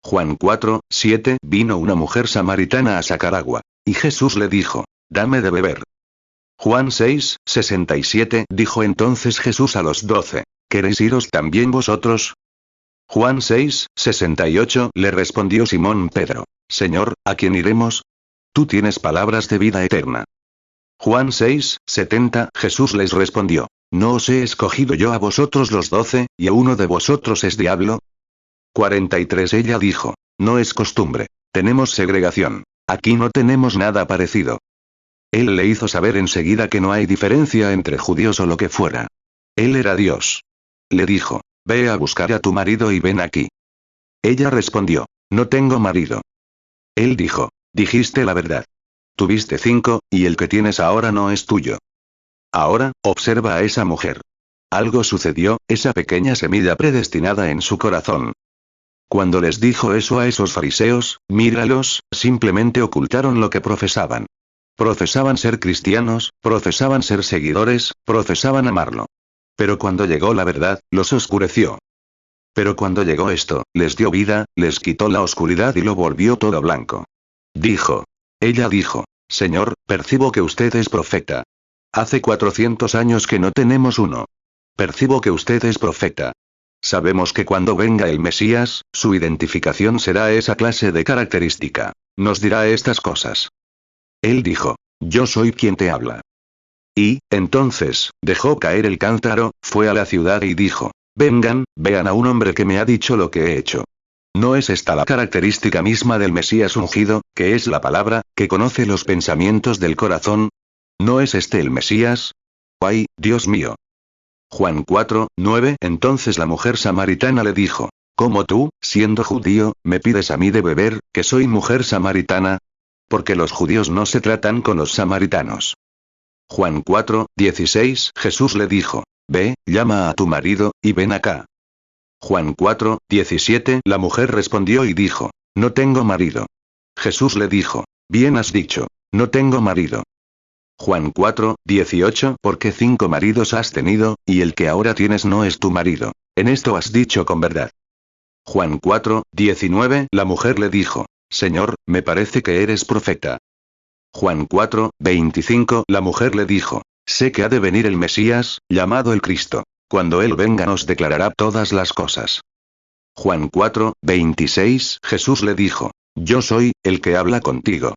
Juan 4, 7. Vino una mujer samaritana a sacar agua, y Jesús le dijo, dame de beber. Juan 6, 67. Dijo entonces Jesús a los 12, ¿queréis iros también vosotros? Juan 6, 68. Le respondió Simón Pedro, Señor, ¿a quién iremos? Tú tienes palabras de vida eterna. Juan 6, 70. Jesús les respondió, ¿no os he escogido yo a vosotros los 12, y a uno de vosotros es diablo? 43. Ella dijo, no es costumbre, tenemos segregación, aquí no tenemos nada parecido. Él le hizo saber enseguida que no hay diferencia entre judíos o lo que fuera. Él era Dios. Le dijo, ve a buscar a tu marido y ven aquí. Ella respondió, no tengo marido. Él dijo, dijiste la verdad. Tuviste 5, y el que tienes ahora no es tuyo. Ahora, observa a esa mujer. Algo sucedió, esa pequeña semilla predestinada en su corazón. Cuando les dijo eso a esos fariseos, míralos, simplemente ocultaron lo que profesaban. Profesaban ser cristianos, profesaban ser seguidores, profesaban amarlo. Pero cuando llegó la verdad, los oscureció. Pero cuando llegó esto, les dio vida, les quitó la oscuridad y lo volvió todo blanco. Ella dijo, Señor, percibo que usted es profeta. Hace 400 años que no tenemos uno. Percibo que usted es profeta. Sabemos que cuando venga el Mesías, su identificación será esa clase de característica. Nos dirá estas cosas. Él dijo, yo soy quien te habla. Y, entonces, dejó caer el cántaro, fue a la ciudad y dijo, vengan, vean a un hombre que me ha dicho lo que he hecho. ¿No es esta la característica misma del Mesías ungido, que es la palabra, que conoce los pensamientos del corazón? ¿No es este el Mesías? ¡Ay, Dios mío! Juan 4, 9. Entonces la mujer samaritana le dijo, ¿Cómo tú, siendo judío, me pides a mí de beber, que soy mujer samaritana? Porque los judíos no se tratan con los samaritanos. Juan 4:16 Jesús le dijo, ve, llama a tu marido, y ven acá. Juan 4:17 La mujer respondió y dijo, no tengo marido. Jesús le dijo, bien has dicho, no tengo marido. Juan 4:18 Porque 5 maridos has tenido, y el que ahora tienes no es tu marido. En esto has dicho con verdad. Juan 4:19 La mujer le dijo, Señor, me parece que eres profeta. Juan 4:25 La mujer le dijo, sé que ha de venir el Mesías, llamado el Cristo. Cuando él venga nos declarará todas las cosas. Juan 4:26 Jesús le dijo, yo soy, el que habla contigo.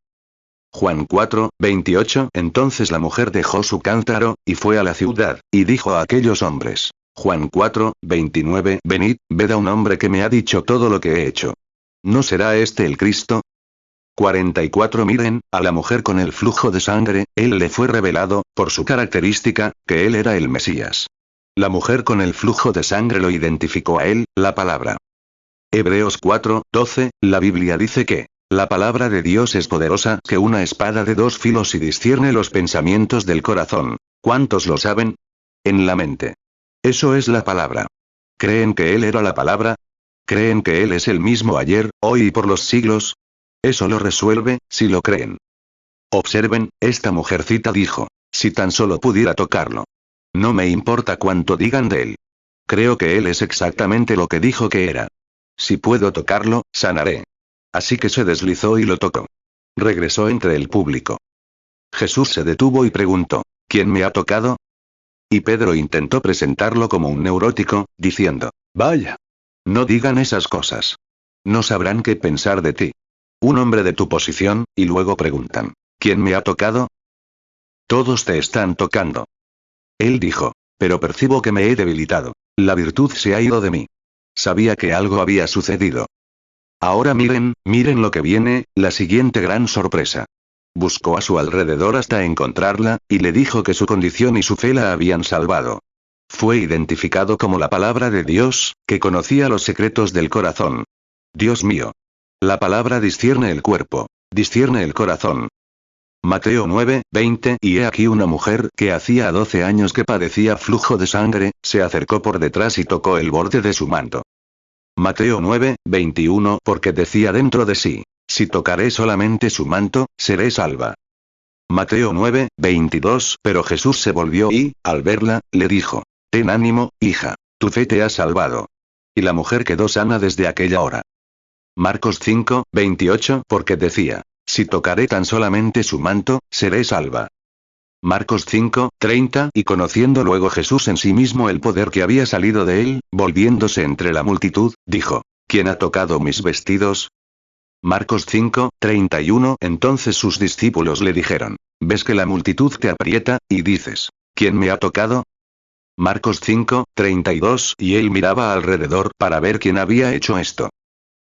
Juan 4:28 Entonces la mujer dejó su cántaro, y fue a la ciudad, y dijo a aquellos hombres. Juan 4:29 Venid, ved a un hombre que me ha dicho todo lo que he hecho. ¿No será este el Cristo? 44 Miren, a la mujer con el flujo de sangre, él le fue revelado, por su característica, que él era el Mesías. La mujer con el flujo de sangre lo identificó a él, la palabra. Hebreos 4:12, la Biblia dice que, la palabra de Dios es poderosa que una espada de 2 filos y discierne los pensamientos del corazón. ¿Cuántos lo saben? En la mente. Eso es la palabra. ¿Creen que Él era la palabra? ¿Creen que Él es el mismo ayer, hoy y por los siglos? Eso lo resuelve, si lo creen. Observen, esta mujercita dijo, si tan solo pudiera tocarlo. No me importa cuánto digan de Él. Creo que Él es exactamente lo que dijo que era. Si puedo tocarlo, sanaré. Así que se deslizó y lo tocó. Regresó entre el público. Jesús se detuvo y preguntó, ¿quién me ha tocado? Y Pedro intentó presentarlo como un neurótico, diciendo, vaya. No digan esas cosas. No sabrán qué pensar de ti. Un hombre de tu posición, y luego preguntan, ¿quién me ha tocado? Todos te están tocando. Él dijo, pero percibo que me he debilitado. La virtud se ha ido de mí. Sabía que algo había sucedido. Ahora miren lo que viene, la siguiente gran sorpresa. Buscó a su alrededor hasta encontrarla, y le dijo que su condición y su fe la habían salvado. Fue identificado como la palabra de Dios, que conocía los secretos del corazón. Dios mío. La palabra discierne el cuerpo, discierne el corazón. Mateo 9:20 Y he aquí una mujer que hacía 12 años que padecía flujo de sangre, se acercó por detrás y tocó el borde de su manto. Mateo 9:21 Porque decía dentro de sí, si tocaré solamente su manto, seré salva. Mateo 9:22 Pero Jesús se volvió y, al verla, le dijo, ten ánimo, hija, tu fe te ha salvado. Y la mujer quedó sana desde aquella hora. Marcos 5:28 Porque decía, si tocaré tan solamente su manto, seré salva. Marcos 5:30 Y conociendo luego Jesús en sí mismo el poder que había salido de él, volviéndose entre la multitud, dijo, ¿quién ha tocado mis vestidos? Marcos 5:31 Entonces sus discípulos le dijeron, ¿ves que la multitud te aprieta, y dices, ¿quién me ha tocado? Marcos 5:32 Y él miraba alrededor para ver quién había hecho esto.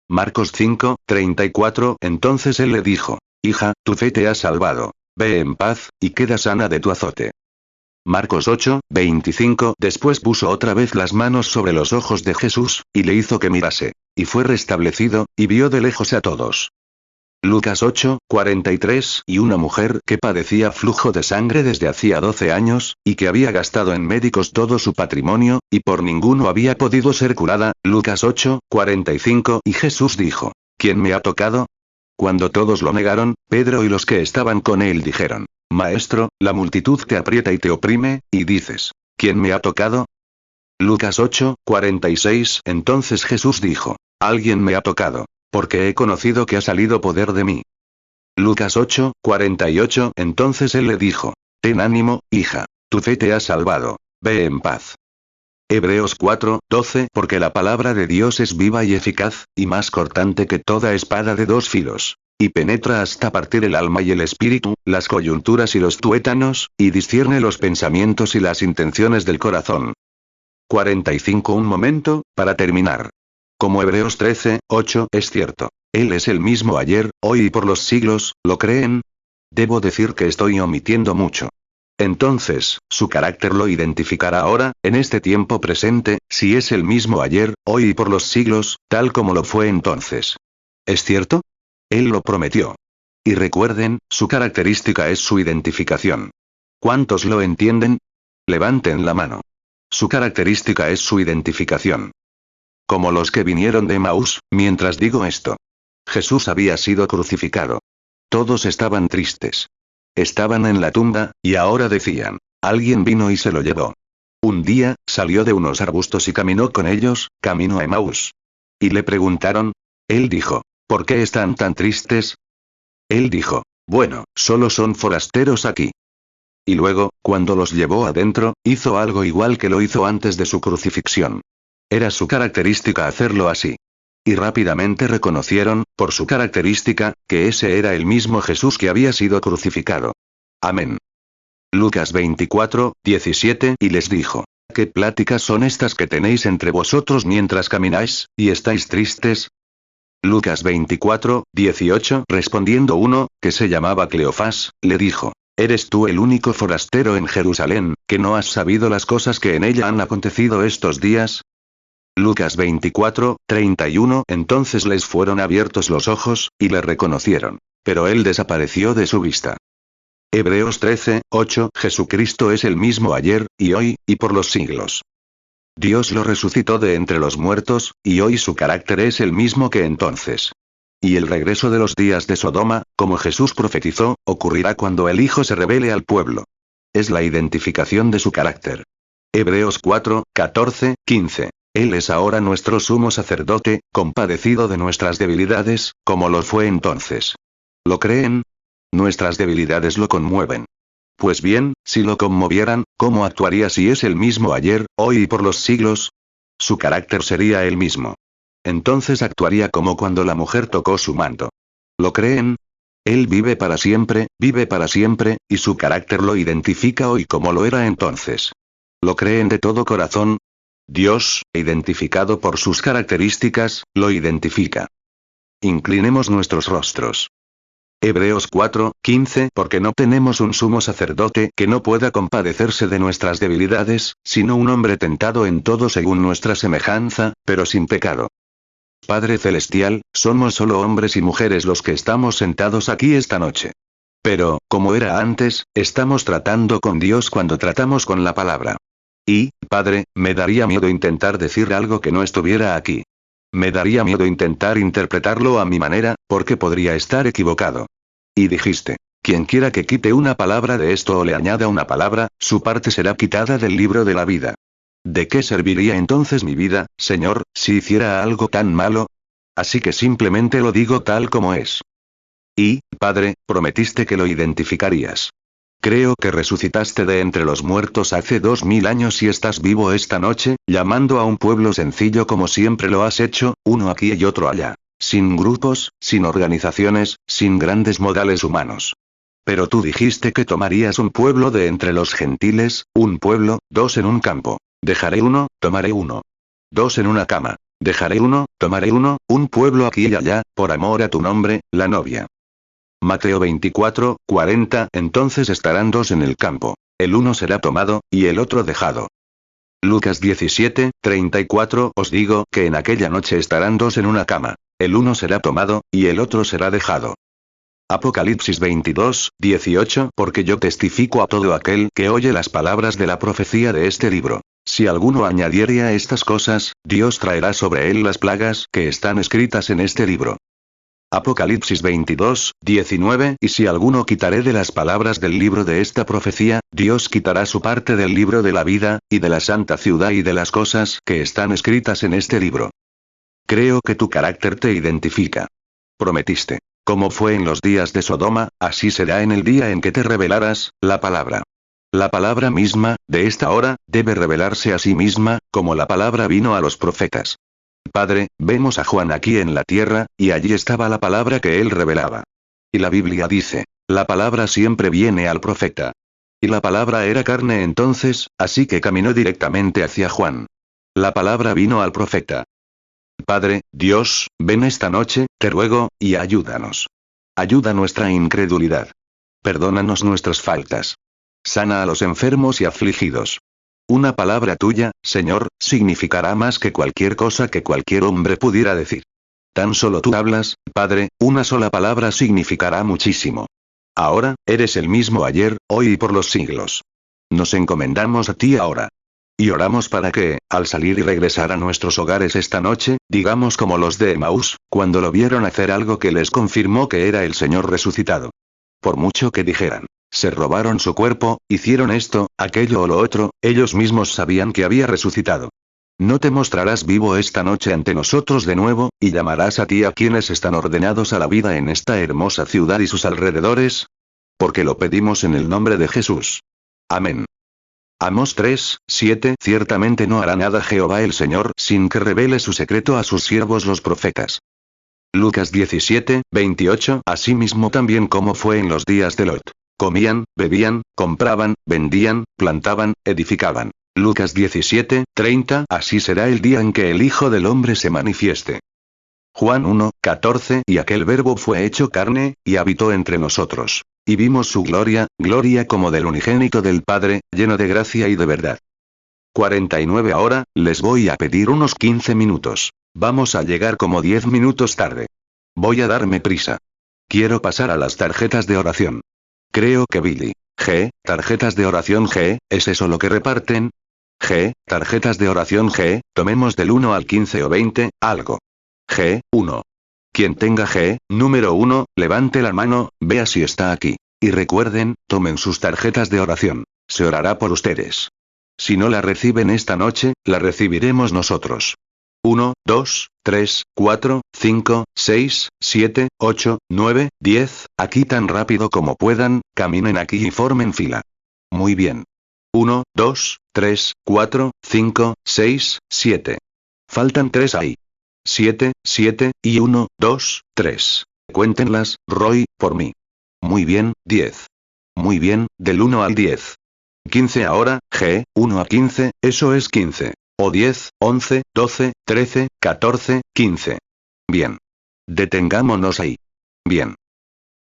Marcos 5:34 Entonces él le dijo, hija, tu fe te ha salvado. Ve en paz, y queda sana de tu azote. Marcos 8:25 Después puso otra vez las manos sobre los ojos de Jesús, y le hizo que mirase. Y fue restablecido, y vio de lejos a todos. Lucas 8:43 Y una mujer que padecía flujo de sangre desde hacía 12 años, y que había gastado en médicos todo su patrimonio, y por ninguno había podido ser curada. Lucas 8:45 Y Jesús dijo, ¿quién me ha tocado? Cuando todos lo negaron, Pedro y los que estaban con él dijeron, Maestro, la multitud te aprieta y te oprime, y dices, ¿quién me ha tocado? Lucas 8:46 Entonces Jesús dijo, alguien me ha tocado, porque he conocido que ha salido poder de mí. Lucas 8:48 Entonces él le dijo, ten ánimo, hija, tu fe te ha salvado, ve en paz. Hebreos 4:12 Porque la palabra de Dios es viva y eficaz, y más cortante que toda espada de 2 filos, y penetra hasta partir el alma y el espíritu, las coyunturas y los tuétanos, y discierne los pensamientos y las intenciones del corazón. 45 Un momento, para terminar. Como Hebreos 13:8 es cierto, Él es el mismo ayer, hoy y por los siglos, ¿lo creen? Debo decir que estoy omitiendo mucho. Entonces, su carácter lo identificará ahora, en este tiempo presente, si es el mismo ayer, hoy y por los siglos, tal como lo fue entonces. ¿Es cierto? Él lo prometió. Y recuerden, su característica es su identificación. ¿Cuántos lo entienden? Levanten la mano. Su característica es su identificación. Como los que vinieron de Emaús, mientras digo esto. Jesús había sido crucificado. Todos estaban tristes. Estaban en la tumba, y ahora decían, alguien vino y se lo llevó. Un día, salió de unos arbustos y caminó con ellos, camino a Emaús. Y le preguntaron. Él dijo, ¿por qué están tan tristes? Él dijo, bueno, solo son forasteros aquí. Y luego, cuando los llevó adentro, hizo algo igual que lo hizo antes de su crucifixión. Era su característica hacerlo así. Y rápidamente reconocieron, por su característica, que ese era el mismo Jesús que había sido crucificado. Amén. Lucas 24, 17 y les dijo, ¿qué pláticas son estas que tenéis entre vosotros mientras camináis, y estáis tristes? Lucas 24, 18 respondiendo uno, que se llamaba Cleofás, le dijo, ¿eres tú el único forastero en Jerusalén, que no has sabido las cosas que en ella han acontecido estos días? Lucas 24, 31 Entonces les fueron abiertos los ojos, y le reconocieron. Pero él desapareció de su vista. Hebreos 13, 8 Jesucristo es el mismo ayer, y hoy, y por los siglos. Dios lo resucitó de entre los muertos, y hoy su carácter es el mismo que entonces. Y el regreso de los días de Sodoma, como Jesús profetizó, ocurrirá cuando el Hijo se revele al pueblo. Es la identificación de su carácter. Hebreos 4, 14, 15. Él es ahora nuestro sumo sacerdote, compadecido de nuestras debilidades, como lo fue entonces. ¿Lo creen? Nuestras debilidades lo conmueven. Pues bien, si lo conmovieran, ¿cómo actuaría si es el mismo ayer, hoy y por los siglos? Su carácter sería el mismo. Entonces actuaría como cuando la mujer tocó su manto. ¿Lo creen? Él vive para siempre, y su carácter lo identifica hoy como lo era entonces. ¿Lo creen de todo corazón? Dios, identificado por sus características, lo identifica. Inclinemos nuestros rostros. Hebreos 4, 15 Porque no tenemos un sumo sacerdote que no pueda compadecerse de nuestras debilidades, sino un hombre tentado en todo según nuestra semejanza, pero sin pecado. Padre Celestial, somos solo hombres y mujeres los que estamos sentados aquí esta noche. Pero, como era antes, estamos tratando con Dios cuando tratamos con la palabra. Y, Padre, me daría miedo intentar decir algo que no estuviera aquí. Me daría miedo intentar interpretarlo a mi manera, porque podría estar equivocado. Y dijiste, quien quiera que quite una palabra de esto o le añada una palabra, su parte será quitada del libro de la vida. ¿De qué serviría entonces mi vida, Señor, si hiciera algo tan malo? Así que simplemente lo digo tal como es. Y, Padre, prometiste que lo identificarías. Creo que resucitaste de entre los muertos hace 2000 años y estás vivo esta noche, llamando a un pueblo sencillo como siempre lo has hecho, uno aquí y otro allá. Sin grupos, sin organizaciones, sin grandes modales humanos. Pero tú dijiste que tomarías un pueblo de entre los gentiles, un pueblo, dos en un campo. Dejaré uno, tomaré uno. Dos en una cama. Dejaré uno, tomaré uno, un pueblo aquí y allá, por amor a tu nombre, la novia. Mateo 24, 40 Entonces estarán dos en el campo. El uno será tomado, y el otro dejado. Lucas 17, 34 Os digo que en aquella noche estarán dos en una cama. El uno será tomado, y el otro será dejado. Apocalipsis 22, 18 Porque yo testifico a todo aquel que oye las palabras de la profecía de este libro. Si alguno añadiere a estas cosas, Dios traerá sobre él las plagas que están escritas en este libro. Apocalipsis 22, 19 Y si alguno quitaré de las palabras del libro de esta profecía, Dios quitará su parte del libro de la vida, y de la santa ciudad y de las cosas que están escritas en este libro. Creo que tu carácter te identifica. Prometiste. Como fue en los días de Sodoma, así será en el día en que te revelarás, la palabra. La palabra misma, de esta hora, debe revelarse a sí misma, como la palabra vino a los profetas. Padre, vemos a Juan aquí en la tierra, y allí estaba la palabra que él revelaba. Y la Biblia dice, la palabra siempre viene al profeta. Y la palabra era carne entonces, así que caminó directamente hacia Juan. La palabra vino al profeta. Padre, Dios, ven esta noche, te ruego, y ayúdanos. Ayuda nuestra incredulidad. Perdónanos nuestras faltas. Sana a los enfermos y afligidos. Una palabra tuya, Señor, significará más que cualquier cosa que cualquier hombre pudiera decir. Tan solo tú hablas, Padre, una sola palabra significará muchísimo. Ahora, eres el mismo ayer, hoy y por los siglos. Nos encomendamos a ti ahora. Y oramos para que, al salir y regresar a nuestros hogares esta noche, digamos como los de Emaús, cuando lo vieron hacer algo que les confirmó que era el Señor resucitado. Por mucho que dijeran, se robaron su cuerpo, hicieron esto, aquello o lo otro, ellos mismos sabían que había resucitado. ¿No te mostrarás vivo esta noche ante nosotros de nuevo, y llamarás a ti a quienes están ordenados a la vida en esta hermosa ciudad y sus alrededores? Porque lo pedimos en el nombre de Jesús. Amén. Amós 3, 7. Ciertamente no hará nada Jehová el Señor sin que revele su secreto a sus siervos los profetas. Lucas 17, 28. Asimismo también como fue en los días de Lot. Comían, bebían, compraban, vendían, plantaban, edificaban. Lucas 17, 30. Así será el día en que el Hijo del Hombre se manifieste. Juan 1, 14. Y aquel Verbo fue hecho carne, y habitó entre nosotros. Y vimos su gloria, gloria como del unigénito del Padre, lleno de gracia y de verdad. 49. Ahora, les voy a pedir unos 15 minutos. Vamos a llegar como 10 minutos tarde. Voy a darme prisa. Quiero pasar a las tarjetas de oración. Creo que Billy G, tarjetas de oración G, ¿es eso lo que reparten? G, tarjetas de oración G, tomemos del 1 al 15 o 20, algo. G, 1. Quien tenga G, número 1, levante la mano, vea si está aquí. Y recuerden, tomen sus tarjetas de oración. Se orará por ustedes. Si no la reciben esta noche, la recibiremos nosotros. 1, 2, 3, 4, 5, 6, 7, 8, 9, 10, aquí tan rápido como puedan, caminen aquí y formen fila. Muy bien. 1, 2, 3, 4, 5, 6, 7. Faltan 3 ahí. 7, 7, y 1, 2, 3. Cuéntenlas, Roy, por mí. Muy bien, 10. Muy bien, del 1 al 10. 15 ahora, G, 1 a 15, eso es 15. O 10, 11, 12, 13, 14, 15. Bien. Detengámonos ahí. Bien.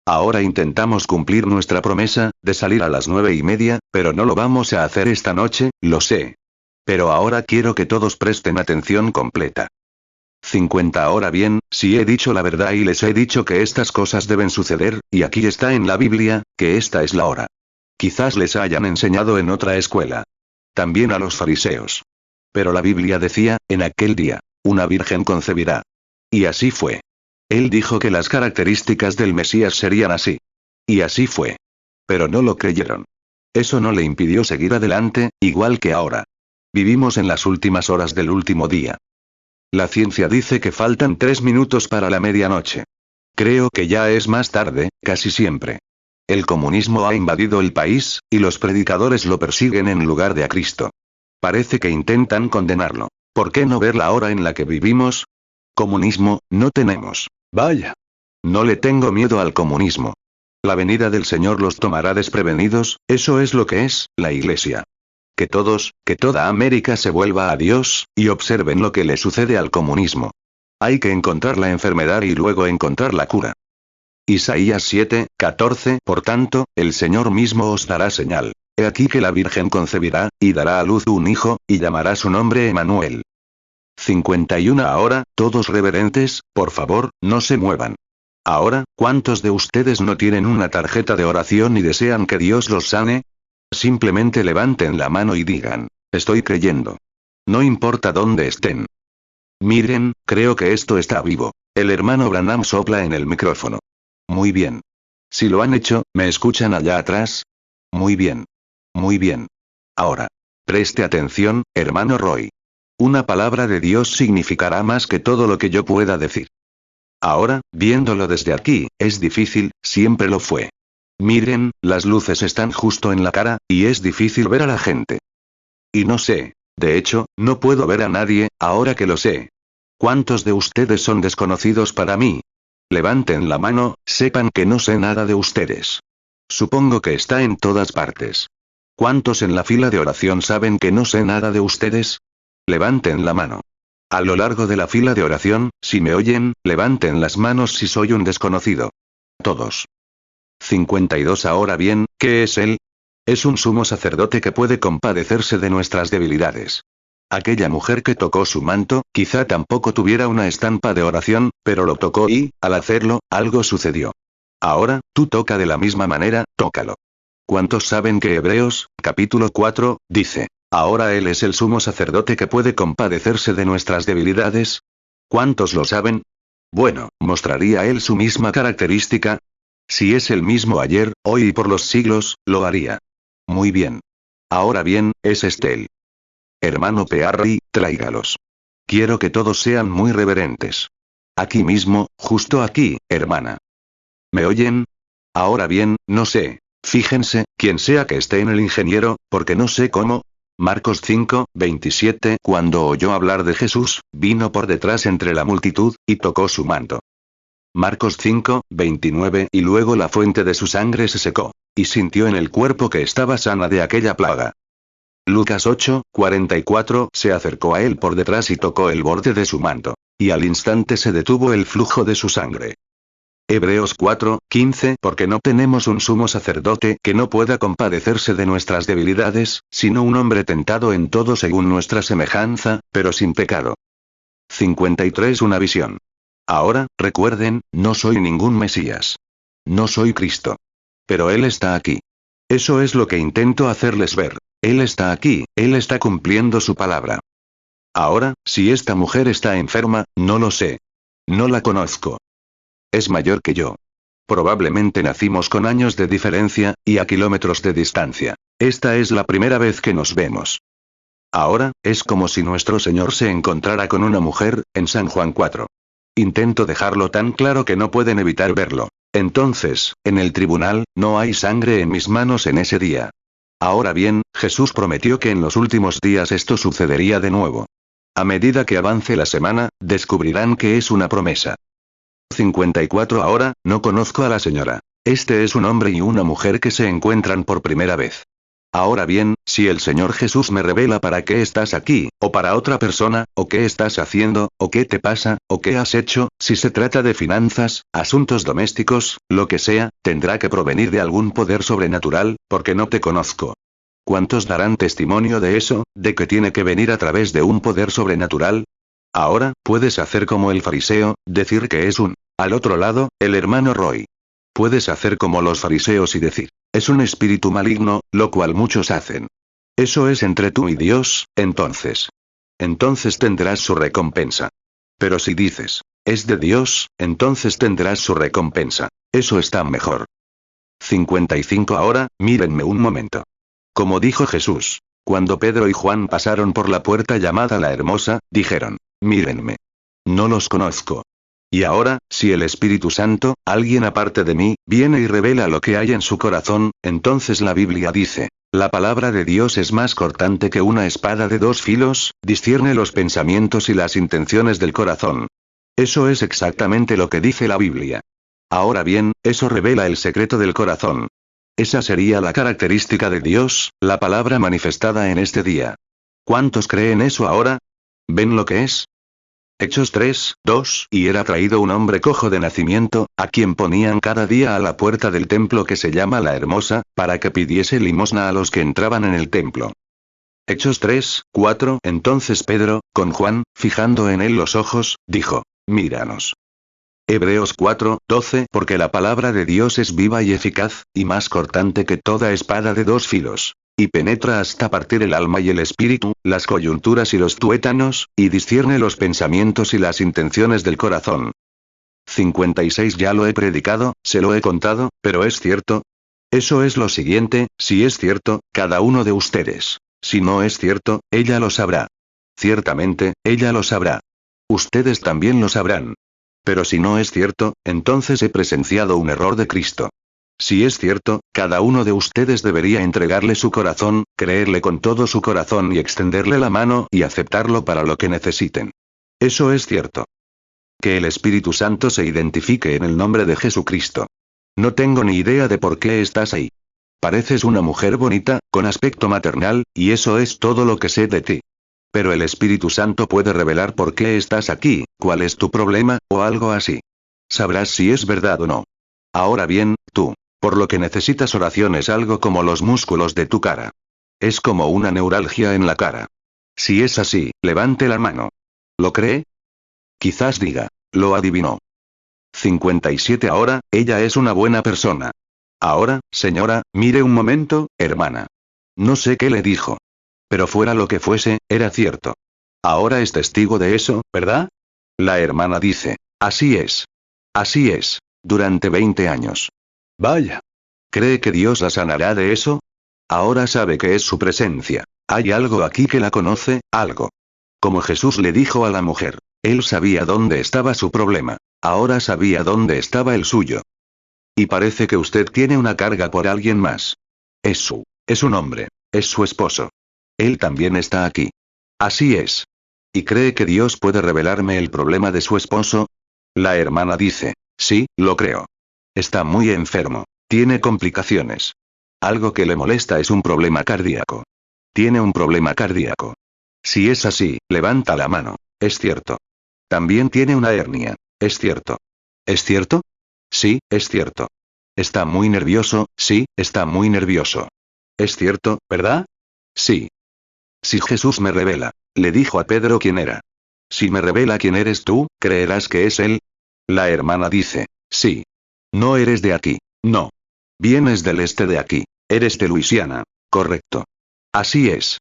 Ahora intentamos cumplir nuestra promesa, de salir a las 9:30, pero no lo vamos a hacer esta noche, lo sé. Pero ahora quiero que todos presten atención completa. 50 Ahora bien, si he dicho la verdad y les he dicho que estas cosas deben suceder, y aquí está en la Biblia, que esta es la hora. Quizás les hayan enseñado en otra escuela. También a los fariseos. Pero la Biblia decía, en aquel día, una virgen concebirá. Y así fue. Él dijo que las características del Mesías serían así. Y así fue. Pero no lo creyeron. Eso no le impidió seguir adelante, igual que ahora. Vivimos en las últimas horas del último día. La ciencia dice que faltan 3 minutos para la medianoche. Creo que ya es más tarde, casi siempre. El comunismo ha invadido el país, y los predicadores lo persiguen en lugar de a Cristo. Parece que intentan condenarlo. ¿Por qué no ver la hora en la que vivimos? Comunismo, no tenemos. Vaya. No le tengo miedo al comunismo. La venida del Señor los tomará desprevenidos, eso es lo que es, la Iglesia. Que toda América se vuelva a Dios, y observen lo que le sucede al comunismo. Hay que encontrar la enfermedad y luego encontrar la cura. Isaías 7, 14. Por tanto, el Señor mismo os dará señal. He aquí que la Virgen concebirá, y dará a luz un hijo, y llamará su nombre Emmanuel. 51 Ahora, todos reverentes, por favor, no se muevan. Ahora, ¿cuántos de ustedes no tienen una tarjeta de oración y desean que Dios los sane? Simplemente levanten la mano y digan, estoy creyendo. No importa dónde estén. Miren, creo que esto está vivo. El hermano Branham sopla en el micrófono. Muy bien. Si lo han hecho, ¿me escuchan allá atrás? Muy bien. Muy bien. Ahora. Preste atención, hermano Roy. Una palabra de Dios significará más que todo lo que yo pueda decir. Ahora, viéndolo desde aquí, es difícil, siempre lo fue. Miren, las luces están justo en la cara, y es difícil ver a la gente. Y no sé. De hecho, no puedo ver a nadie, ahora que lo sé. ¿Cuántos de ustedes son desconocidos para mí? Levanten la mano, sepan que no sé nada de ustedes. Supongo que está en todas partes. ¿Cuántos en la fila de oración saben que no sé nada de ustedes? Levanten la mano. A lo largo de la fila de oración, si me oyen, levanten las manos si soy un desconocido. Todos. 52 Ahora bien, ¿qué es él? Es un sumo sacerdote que puede compadecerse de nuestras debilidades. Aquella mujer que tocó su manto, quizá tampoco tuviera una estampa de oración, pero lo tocó y, al hacerlo, algo sucedió. Ahora, tú toca de la misma manera, tócalo. ¿Cuántos saben que Hebreos, capítulo 4, dice, ahora Él es el sumo sacerdote que puede compadecerse de nuestras debilidades? ¿Cuántos lo saben? Bueno, ¿mostraría Él su misma característica? Si es el mismo ayer, hoy y por los siglos, lo haría. Muy bien. Ahora bien, es Él. Hermano Pearry, tráigalos. Quiero que todos sean muy reverentes. Aquí mismo, justo aquí, hermana. ¿Me oyen? Ahora bien, no sé. Fíjense, quien sea que esté en el ingeniero, porque no sé cómo. Marcos 5, 27. Cuando oyó hablar de Jesús, vino por detrás entre la multitud, y tocó su manto. Marcos 5, 29. Y luego la fuente de su sangre se secó, y sintió en el cuerpo que estaba sana de aquella plaga. Lucas 8, 44. Se acercó a él por detrás y tocó el borde de su manto, y al instante se detuvo el flujo de su sangre. Hebreos 4, 15. Porque no tenemos un sumo sacerdote que no pueda compadecerse de nuestras debilidades, sino un hombre tentado en todo según nuestra semejanza, pero sin pecado. 53. Una visión. Ahora, recuerden, no soy ningún Mesías. No soy Cristo. Pero Él está aquí. Eso es lo que intento hacerles ver. Él está aquí, Él está cumpliendo su palabra. Ahora, si esta mujer está enferma, no lo sé. No la conozco. Es mayor que yo. Probablemente nacimos con años de diferencia, y a kilómetros de distancia. Esta es la primera vez que nos vemos. Ahora, es como si nuestro Señor se encontrara con una mujer, en San Juan 4. Intento dejarlo tan claro que no pueden evitar verlo. Entonces, en el tribunal, no hay sangre en mis manos en ese día. Ahora bien, Jesús prometió que en los últimos días esto sucedería de nuevo. A medida que avance la semana, descubrirán que es una promesa. 54. Ahora, no conozco a la señora. Este es un hombre y una mujer que se encuentran por primera vez. Ahora bien, si el Señor Jesús me revela para qué estás aquí, o para otra persona, o qué estás haciendo, o qué te pasa, o qué has hecho, si se trata de finanzas, asuntos domésticos, lo que sea, tendrá que provenir de algún poder sobrenatural, porque no te conozco. ¿Cuántos darán testimonio de eso, de que tiene que venir a través de un poder sobrenatural? Ahora, puedes hacer como el fariseo, decir que es un. Al otro lado, el hermano Roy. Puedes hacer como los fariseos y decir, es un espíritu maligno, lo cual muchos hacen. Eso es entre tú y Dios, entonces. Entonces tendrás su recompensa. Pero si dices, es de Dios, entonces tendrás su recompensa. Eso está mejor. 55. Ahora, mírenme un momento. Como dijo Jesús, cuando Pedro y Juan pasaron por la puerta llamada la Hermosa, dijeron, mírenme. No los conozco. Y ahora, si el Espíritu Santo, alguien aparte de mí, viene y revela lo que hay en su corazón, entonces la Biblia dice, la palabra de Dios es más cortante que una espada de dos filos, discierne los pensamientos y las intenciones del corazón. Eso es exactamente lo que dice la Biblia. Ahora bien, eso revela el secreto del corazón. Esa sería la característica de Dios, la palabra manifestada en este día. ¿Cuántos creen eso ahora? ¿Ven lo que es? Hechos 3, 2. Y era traído un hombre cojo de nacimiento, a quien ponían cada día a la puerta del templo que se llama la Hermosa, para que pidiese limosna a los que entraban en el templo. Hechos 3, 4. Entonces Pedro, con Juan, fijando en él los ojos, dijo, míranos. Hebreos 4, 12. Porque la palabra de Dios es viva y eficaz, y más cortante que toda espada de dos filos. Y penetra hasta partir el alma y el espíritu, las coyunturas y los tuétanos, y discierne los pensamientos y las intenciones del corazón. 56. Ya lo he predicado, se lo he contado, pero es cierto. Eso es lo siguiente, si es cierto, cada uno de ustedes. Si no es cierto, ella lo sabrá. Ciertamente, ella lo sabrá. Ustedes también lo sabrán. Pero si no es cierto, entonces he presenciado un error de Cristo. Si es cierto, cada uno de ustedes debería entregarle su corazón, creerle con todo su corazón y extenderle la mano y aceptarlo para lo que necesiten. Eso es cierto. Que el Espíritu Santo se identifique en el nombre de Jesucristo. No tengo ni idea de por qué estás ahí. Pareces una mujer bonita, con aspecto maternal, y eso es todo lo que sé de ti. Pero el Espíritu Santo puede revelar por qué estás aquí, cuál es tu problema, o algo así. Sabrás si es verdad o no. Ahora bien, tú. Por lo que necesitas oraciones, algo como los músculos de tu cara. Es como una neuralgia en la cara. Si es así, levante la mano. ¿Lo cree? Quizás diga, lo adivinó. 57. Ahora, ella es una buena persona. Ahora, señora, mire un momento, hermana. No sé qué le dijo. Pero fuera lo que fuese, era cierto. Ahora es testigo de eso, ¿verdad? La hermana dice, así es. Así es. Durante 20 años. Vaya. ¿Cree que Dios la sanará de eso? Ahora sabe que es su presencia. Hay algo aquí que la conoce, algo. Como Jesús le dijo a la mujer. Él sabía dónde estaba su problema. Ahora sabía dónde estaba el suyo. Y parece que usted tiene una carga por alguien más. Es un hombre. Es su esposo. Él también está aquí. Así es. ¿Y cree que Dios puede revelarme el problema de su esposo? La hermana dice, sí, lo creo. Está muy enfermo. Tiene complicaciones. Algo que le molesta es un problema cardíaco. Tiene un problema cardíaco. Si es así, levanta la mano. Es cierto. También tiene una hernia. Es cierto. ¿Es cierto? Sí, es cierto. Está muy nervioso, sí, está muy nervioso. Es cierto, ¿verdad? Sí. Si Jesús me revela, le dijo a Pedro quién era. Si me revela quién eres tú, ¿creerás que es él? La hermana dice, sí. No eres de aquí, no. Vienes del este de aquí. Eres de Luisiana. Correcto. Así es.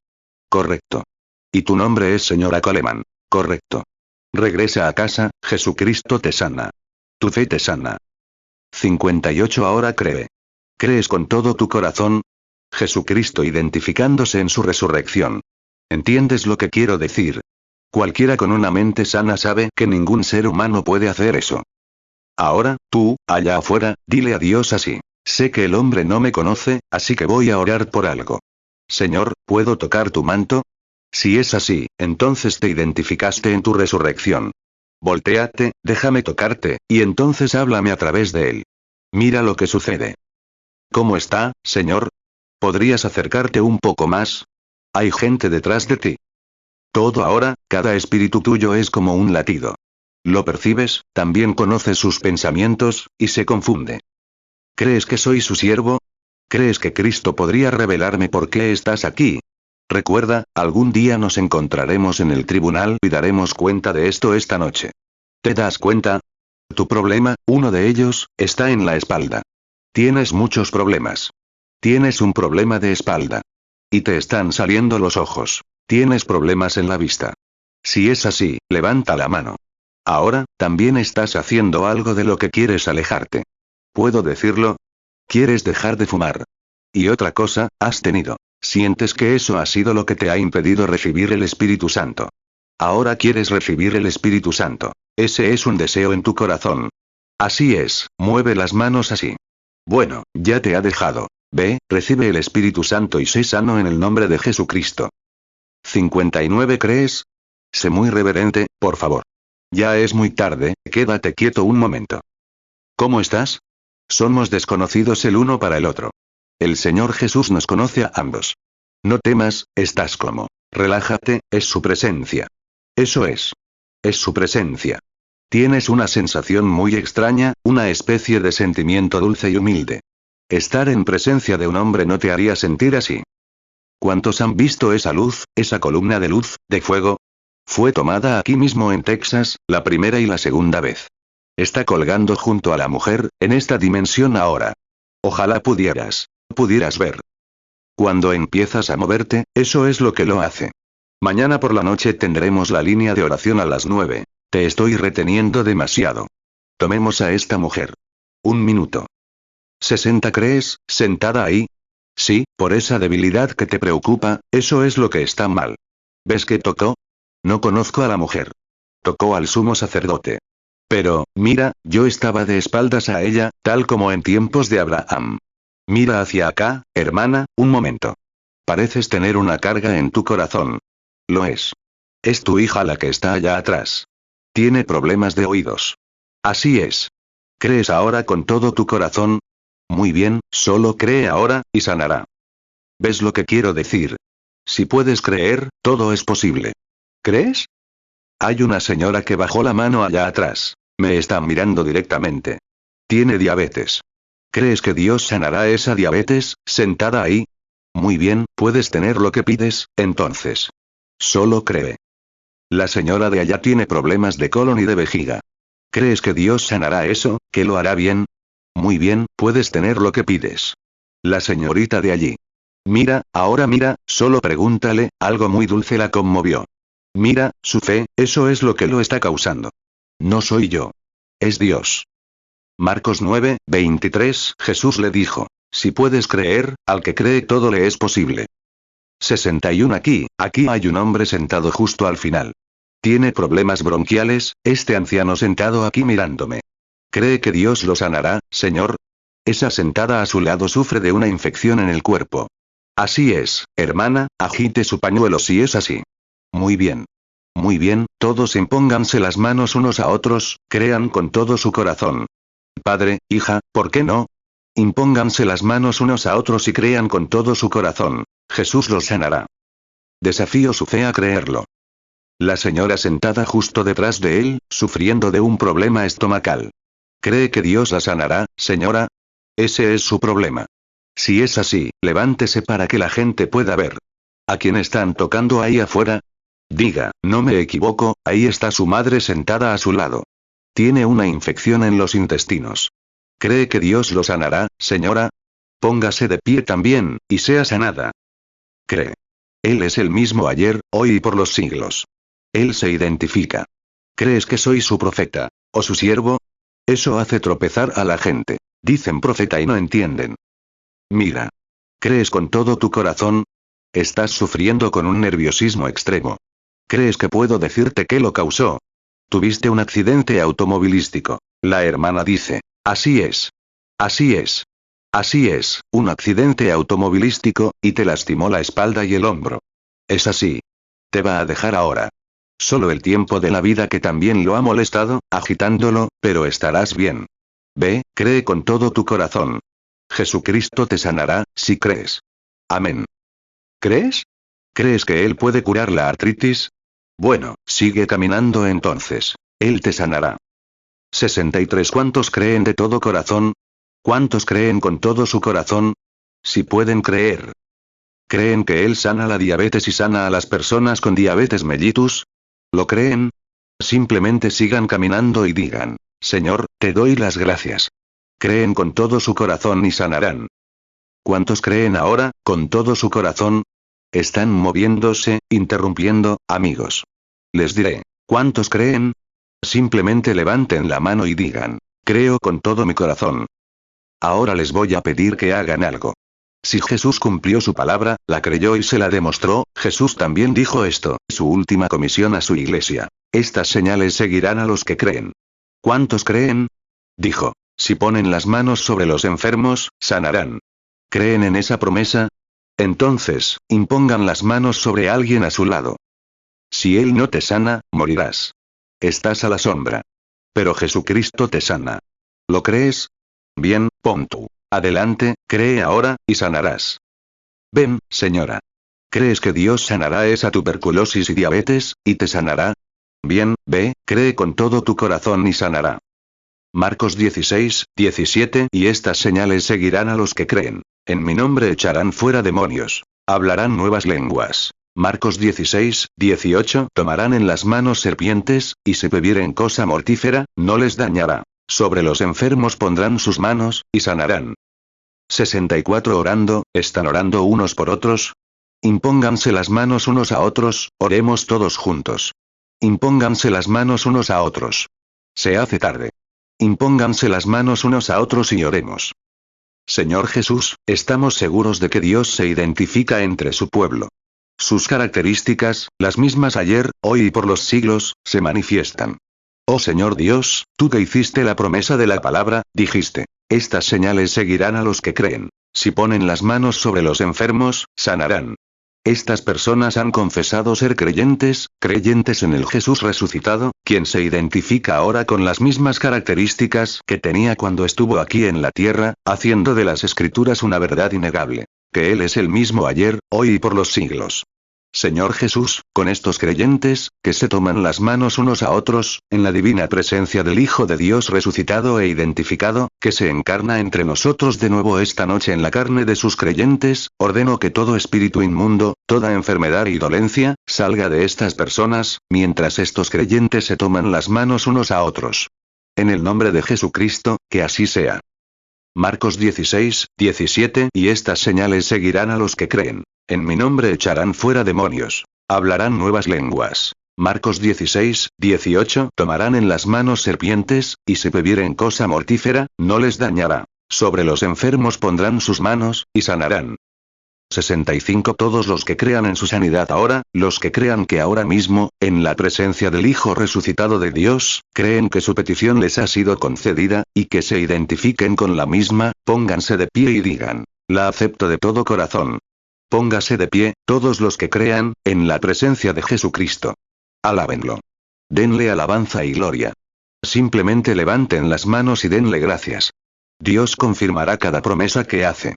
Correcto. Y tu nombre es señora Coleman. Correcto. Regresa a casa, Jesucristo te sana. Tu fe te sana. 58. Ahora cree. ¿Crees con todo tu corazón? Jesucristo identificándose en su resurrección. ¿Entiendes lo que quiero decir? Cualquiera con una mente sana sabe que ningún ser humano puede hacer eso. Ahora, tú, allá afuera, dile a Dios así. Sé que el hombre no me conoce, así que voy a orar por algo. Señor, ¿puedo tocar tu manto? Si es así, entonces te identificaste en tu resurrección. Voltéate, déjame tocarte, y entonces háblame a través de él. Mira lo que sucede. ¿Cómo está, Señor? ¿Podrías acercarte un poco más? Hay gente detrás de ti. Todo ahora, cada espíritu tuyo es como un latido. ¿Lo percibes? También conoces sus pensamientos, y se confunde. ¿Crees que soy su siervo? ¿Crees que Cristo podría revelarme por qué estás aquí? Recuerda, algún día nos encontraremos en el tribunal y daremos cuenta de esto esta noche. ¿Te das cuenta? Tu problema, uno de ellos, está en la espalda. Tienes muchos problemas. Tienes un problema de espalda. Y te están saliendo los ojos. Tienes problemas en la vista. Si es así, levanta la mano. Ahora, también estás haciendo algo de lo que quieres alejarte. ¿Puedo decirlo? Quieres dejar de fumar. Y otra cosa, sientes que eso ha sido lo que te ha impedido recibir el Espíritu Santo. Ahora quieres recibir el Espíritu Santo. Ese es un deseo en tu corazón. Así es, mueve las manos así. Bueno, ya te ha dejado. Ve, recibe el Espíritu Santo y sé sano en el nombre de Jesucristo. 59. ¿Crees? Sé muy reverente, por favor. Ya es muy tarde, quédate quieto un momento. ¿Cómo estás? Somos desconocidos el uno para el otro. El Señor Jesús nos conoce a ambos. No temas, estás como. Relájate, es su presencia. Eso es. Es su presencia. Tienes una sensación muy extraña, una especie de sentimiento dulce y humilde. Estar en presencia de un hombre no te haría sentir así. ¿Cuántos han visto esa luz, esa columna de luz, de fuego? Fue tomada aquí mismo en Texas, la primera y la segunda vez. Está colgando junto a la mujer, en esta dimensión ahora. Ojalá pudieras ver. Cuando empiezas a moverte, eso es lo que lo hace. Mañana por la noche tendremos la línea de oración a las 9. Te estoy reteniendo demasiado. Tomemos a esta mujer. Un minuto. 60. ¿Crees, sentada ahí? Sí, por esa debilidad que te preocupa, eso es lo que está mal. ¿Ves que tocó? No conozco a la mujer. Tocó al sumo sacerdote. Pero, mira, yo estaba de espaldas a ella, tal como en tiempos de Abraham. Mira hacia acá, hermana, un momento. Pareces tener una carga en tu corazón. Lo es. Es tu hija la que está allá atrás. Tiene problemas de oídos. Así es. ¿Crees ahora con todo tu corazón? Muy bien, solo cree ahora, y sanará. ¿Ves lo que quiero decir? Si puedes creer, todo es posible. ¿Crees? Hay una señora que bajó la mano allá atrás. Me está mirando directamente. Tiene diabetes. ¿Crees que Dios sanará esa diabetes, sentada ahí? Muy bien, puedes tener lo que pides, entonces. Solo cree. La señora de allá tiene problemas de colon y de vejiga. ¿Crees que Dios sanará eso, que lo hará bien? Muy bien, puedes tener lo que pides. La señorita de allí. Mira, ahora mira, solo pregúntale, algo muy dulce la conmovió. Mira, su fe, eso es lo que lo está causando. No soy yo. Es Dios. Marcos 9, 23, Jesús le dijo. Si puedes creer, al que cree todo le es posible. 61 Aquí hay un hombre sentado justo al final. Tiene problemas bronquiales, este anciano sentado aquí mirándome. ¿Cree que Dios lo sanará, Señor? Esa sentada a su lado sufre de una infección en el cuerpo. Así es, hermana, agite su pañuelo si es así. Muy bien. Muy bien, todos impónganse las manos unos a otros, crean con todo su corazón. Padre, hija, ¿por qué no? Impónganse las manos unos a otros y crean con todo su corazón. Jesús los sanará. Desafío su fe a creerlo. La señora sentada justo detrás de él, sufriendo de un problema estomacal. ¿Cree que Dios la sanará, señora? Ese es su problema. Si es así, levántese para que la gente pueda ver. ¿A quién están tocando ahí afuera? Diga, no me equivoco, ahí está su madre sentada a su lado. Tiene una infección en los intestinos. ¿Cree que Dios lo sanará, señora? Póngase de pie también, y sea sanada. Cree. Él es el mismo ayer, hoy y por los siglos. Él se identifica. ¿Crees que soy su profeta? ¿O su siervo? Eso hace tropezar a la gente. Dicen profeta y no entienden. Mira. ¿Crees con todo tu corazón? Estás sufriendo con un nerviosismo extremo. ¿Crees que puedo decirte qué lo causó? Tuviste un accidente automovilístico. La hermana dice. Así es. Así es. Así es, un accidente automovilístico, y te lastimó la espalda y el hombro. Es así. Te va a dejar ahora. Solo el tiempo de la vida que también lo ha molestado, agitándolo, pero estarás bien. Ve, cree con todo tu corazón. Jesucristo te sanará, si crees. Amén. ¿Crees? ¿Crees que Él puede curar la artritis? Bueno, sigue caminando entonces. Él te sanará. 63 ¿Cuántos creen de todo corazón? ¿Cuántos creen con todo su corazón? Si pueden creer. ¿Creen que Él sana la diabetes y sana a las personas con diabetes mellitus? ¿Lo creen? Simplemente sigan caminando y digan, Señor, te doy las gracias. Creen con todo su corazón y sanarán. ¿Cuántos creen ahora, con todo su corazón? Están moviéndose, interrumpiendo, amigos. Les diré, ¿cuántos creen? Simplemente levanten la mano y digan, creo con todo mi corazón. Ahora les voy a pedir que hagan algo. Si Jesús cumplió su palabra, la creyó y se la demostró, Jesús también dijo esto, su última comisión a su iglesia. Estas señales seguirán a los que creen. ¿Cuántos creen? Dijo, si ponen las manos sobre los enfermos, sanarán. ¿Creen en esa promesa? Entonces, impongan las manos sobre alguien a su lado. Si Él no te sana, morirás. Estás a la sombra. Pero Jesucristo te sana. ¿Lo crees? Bien, pon tú. Adelante, cree ahora, y sanarás. Ven, señora. ¿Crees que Dios sanará esa tuberculosis y diabetes, y te sanará? Bien, ve, cree con todo tu corazón y sanará. Marcos 16, 17 Y estas señales seguirán a los que creen. En mi nombre echarán fuera demonios. Hablarán nuevas lenguas. Marcos 16, 18 Tomarán en las manos serpientes, y si bebieren cosa mortífera, no les dañará. Sobre los enfermos pondrán sus manos, y sanarán. 64 Orando, ¿están orando unos por otros? Impónganse las manos unos a otros, oremos todos juntos. Impónganse las manos unos a otros. Se hace tarde. Impónganse las manos unos a otros y oremos. Señor Jesús, estamos seguros de que Dios se identifica entre su pueblo. Sus características, las mismas ayer, hoy y por los siglos, se manifiestan. Oh Señor Dios, tú que hiciste la promesa de la palabra, dijiste, estas señales seguirán a los que creen. Si ponen las manos sobre los enfermos, sanarán. Estas personas han confesado ser creyentes en el Jesús resucitado, quien se identifica ahora con las mismas características que tenía cuando estuvo aquí en la tierra, haciendo de las Escrituras una verdad innegable. Que Él es el mismo ayer, hoy y por los siglos. Señor Jesús, con estos creyentes, que se toman las manos unos a otros, en la divina presencia del Hijo de Dios resucitado e identificado, que se encarna entre nosotros de nuevo esta noche en la carne de sus creyentes, ordeno que todo espíritu inmundo, toda enfermedad y dolencia, salga de estas personas, mientras estos creyentes se toman las manos unos a otros. En el nombre de Jesucristo, que así sea. Marcos 16, 17 Y estas señales seguirán a los que creen. En mi nombre echarán fuera demonios. Hablarán nuevas lenguas. Marcos 16, 18 Tomarán en las manos serpientes, y si bebieren cosa mortífera, no les dañará. Sobre los enfermos pondrán sus manos, y sanarán. 65 Todos los que crean en su sanidad ahora, los que crean que ahora mismo, en la presencia del Hijo resucitado de Dios, creen que su petición les ha sido concedida, y que se identifiquen con la misma, pónganse de pie y digan: la acepto de todo corazón. Póngase de pie, todos los que crean, en la presencia de Jesucristo. Alábenlo. Denle alabanza y gloria. Simplemente levanten las manos y denle gracias. Dios confirmará cada promesa que hace.